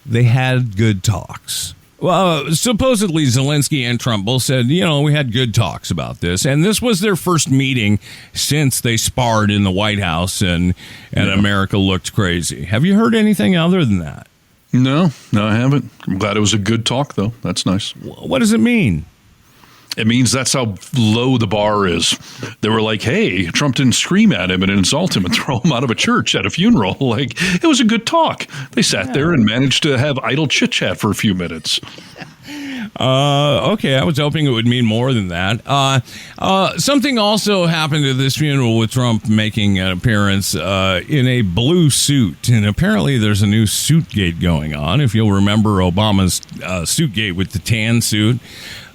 they had good talks? Well, supposedly Zelensky and Trump both said, we had good talks about this. And this was their first meeting since they sparred in the White House and America looked crazy. Have you heard anything other than that? No, I haven't. I'm glad it was a good talk, though. That's nice. What does it mean? It means that's how low the bar is. They were like, hey, Trump didn't scream at him and insult him and throw him out of a church at a funeral. Like, it was a good talk. They sat there and managed to have idle chit-chat for a few minutes. Okay, I was hoping it would mean more than that. Something also happened at this funeral with Trump making an appearance in a blue suit. And apparently there's a new suitgate going on. If you'll remember Obama's suitgate with the tan suit.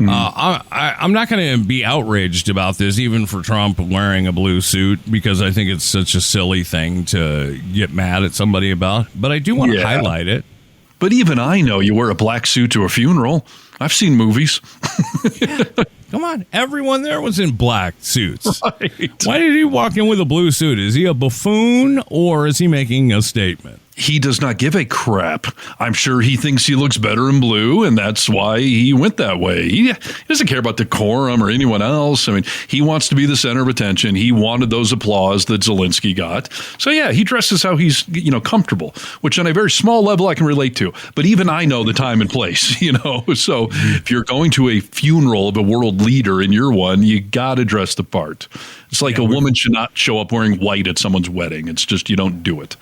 I'm not going to be outraged about this, even for Trump wearing a blue suit, because I think it's such a silly thing to get mad at somebody about. But I do want to highlight it. But even I know you wear a black suit to a funeral. I've seen movies. Come on. Everyone there was in black suits. Right. Why did he walk in with a blue suit? Is he a buffoon or is he making a statement? He does not give a crap. I'm sure he thinks he looks better in blue, and that's why he went that way. He doesn't care about decorum or anyone else. I mean, he wants to be the center of attention. He wanted those applause that Zelensky got. So, yeah, he dresses how he's, comfortable, which on a very small level I can relate to. But even I know the time and place, So if you're going to a funeral of a world leader and you're one, you got to dress the part. It's like a woman should not show up wearing white at someone's wedding. It's just you don't do it.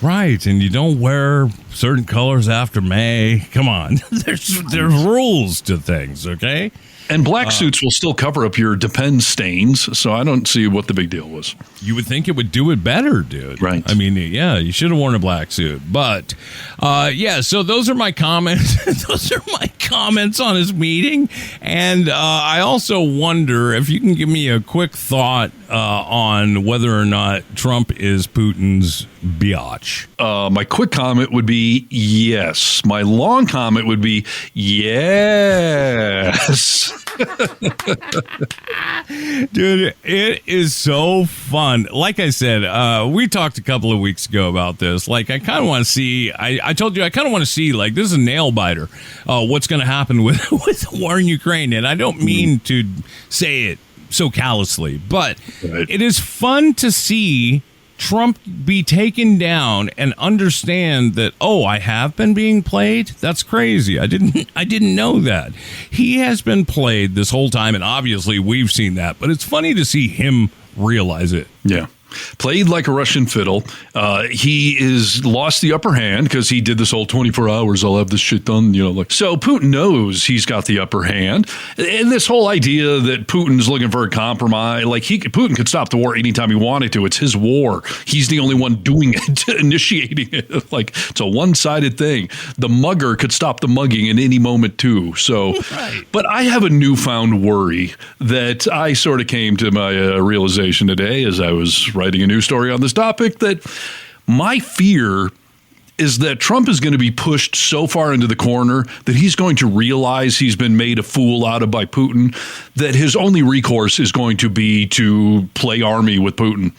Right, and you don't wear certain colors after May. Come on, there's rules to things, okay? And black suits will still cover up your Depends stains, so I don't see what the big deal was. You would think it would do it better, dude. Right. I mean, yeah, you should have worn a black suit. But, so those are my comments. Those are my comments on his meeting. And I also wonder if you can give me a quick thought on whether or not Trump is Putin's biatch. My quick comment would be yes. My long comment would be yes. Dude, it is so fun. Like I said, we talked a couple of weeks ago about this. Like, I kind of want to see, I told you, I kind of want to see, like, this is a nail biter, what's going to happen with the war in Ukraine. And I don't mean to say it so callously, but it is fun to see Trump be taken down and understand that, I have been being played. That's crazy. I didn't know that. He has been played this whole time, and obviously we've seen that, but it's funny to see him realize it. Yeah. Played like a Russian fiddle. He is lost the upper hand because he did this whole 24 hours. I'll have this shit done. So Putin knows he's got the upper hand. And this whole idea that Putin's looking for a compromise, Putin could stop the war anytime he wanted to. It's his war. He's the only one doing it, initiating it. It's a one-sided thing. The mugger could stop the mugging at any moment too. So, But I have a newfound worry that I sort of came to my realization today as I was writing a news story on this topic, that my fear is that Trump is going to be pushed so far into the corner that he's going to realize he's been made a fool out of by Putin, that his only recourse is going to be to play army with Putin.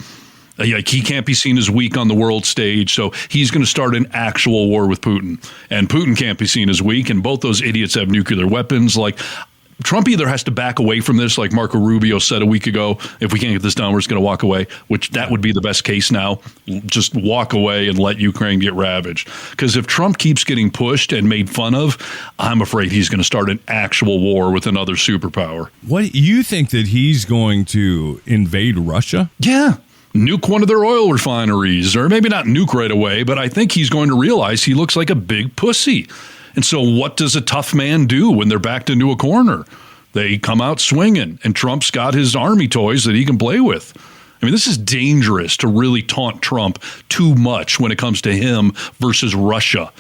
He can't be seen as weak on the world stage, so he's going to start an actual war with Putin. And Putin can't be seen as weak, and both those idiots have nuclear weapons. Trump either has to back away from this, like Marco Rubio said a week ago, if we can't get this done, we're just going to walk away, which that would be the best case now. Just walk away and let Ukraine get ravaged. Because if Trump keeps getting pushed and made fun of, I'm afraid he's going to start an actual war with another superpower. What, you think that he's going to invade Russia? Yeah. Nuke one of their oil refineries, or maybe not nuke right away, but I think he's going to realize he looks like a big pussy. And so what does a tough man do when they're backed into a corner? They come out swinging, and Trump's got his army toys that he can play with. I mean, this is dangerous to really taunt Trump too much when it comes to him versus Russia.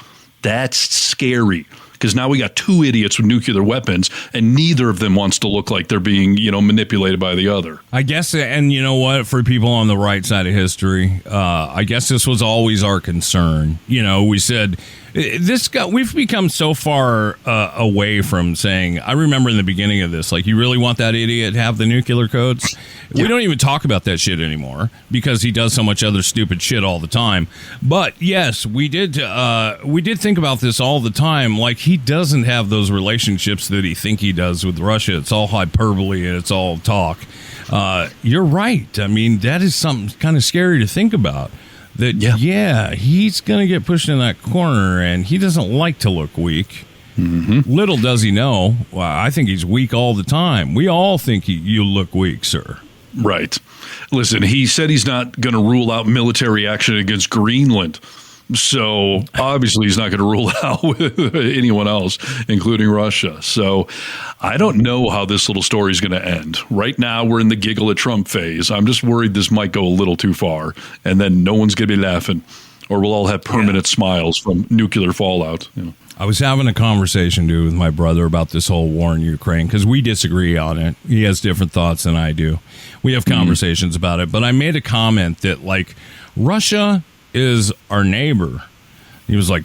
That's scary. Because now we got two idiots with nuclear weapons, and neither of them wants to look like they're being, manipulated by the other. I guess, and you know what, for people on the right side of history, I guess this was always our concern. We said, we've become so far away from saying, I remember in the beginning of this, like, you really want that idiot to have the nuclear codes? Yeah. We don't even talk about that shit anymore because he does so much other stupid shit all the time. But yes, we did think about this all the time. Like, he doesn't have those relationships that he does with Russia. It's all hyperbole and it's all talk. You're right. I mean, that is something kind of scary to think about. That, he's going to get pushed in that corner, and he doesn't like to look weak. Mm-hmm. Little does he know, I think he's weak all the time. We all think you look weak, sir. Right. Listen, he said he's not going to rule out military action against Greenland. So obviously he's not going to rule out with anyone else, including Russia. So I don't know how this little story is going to end. Right now, we're in the giggle at Trump phase. I'm just worried this might go a little too far, and then no one's going to be laughing, or we'll all have permanent smiles from nuclear fallout. I was having a conversation, dude, with my brother about this whole war in Ukraine because we disagree on it. He has different thoughts than I do. We have conversations about it, but I made a comment that, like, Russia is our neighbor. He was like,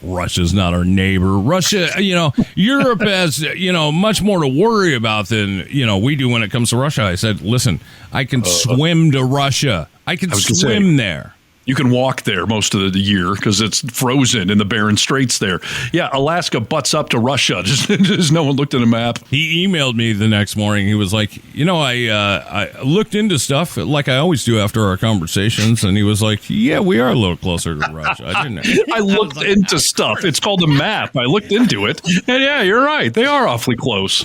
Russia's not our neighbor. Russia, Europe has, much more to worry about than, we do when it comes to Russia. I said, listen, I can swim to Russia. I can swim there. You can walk there most of the year because it's frozen in the Barren Straits there. Yeah, Alaska butts up to Russia. Just no one looked at a map. He emailed me the next morning. He was like, I looked into stuff like I always do after our conversations. And he was like, yeah, we are a little closer to Russia. I looked into stuff. It's called a map. I looked into it. And yeah, you're right. They are awfully close.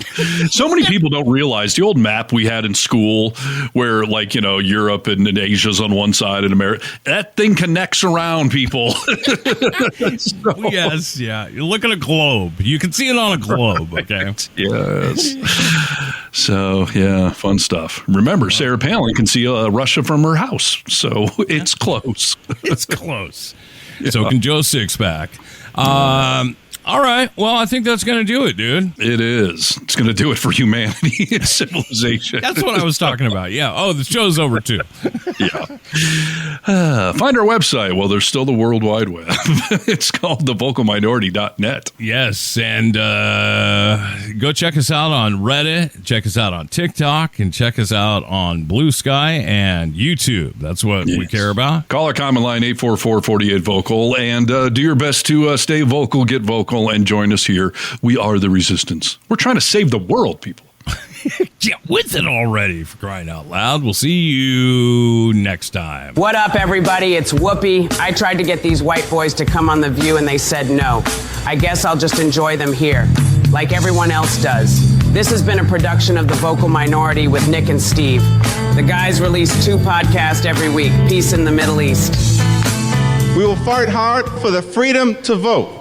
So many people don't realize the old map we had in school where, like, Europe and Asia's on one side and America. That thing connects around, people. Yes, yeah. You look at a globe. You can see it on a globe, okay? Right. Yes. So, yeah, fun stuff. Remember, Sarah Palin can see Russia from her house, so it's close. It's close. Yeah. So can Joe Sixpack. All right. Well, I think that's going to do it, dude. It is. It's going to do it for humanity and civilization. That's what I was talking about. Yeah. Oh, the show's over, too. Yeah. Find our website. Well, there's still the World Wide Web. It's called thevocalminority.net. Yes. And go check us out on Reddit. Check us out on TikTok. And check us out on Blue Sky and YouTube. That's what we care about. Call our comment line 844-48-VOCAL. And do your best to stay vocal, get vocal, and join us here. We are the resistance. We're trying to save the world, people. Get with it already, for crying out loud. We'll see you next time. What up, everybody? It's Whoopi. I tried to get these white boys to come on The View, and they said no. I guess I'll just enjoy them here, like everyone else does. This has been a production of The Vocal Minority with Nick and Steve. The guys release 2 podcasts every week. Peace in the Middle East. We will fight hard for the freedom to vote.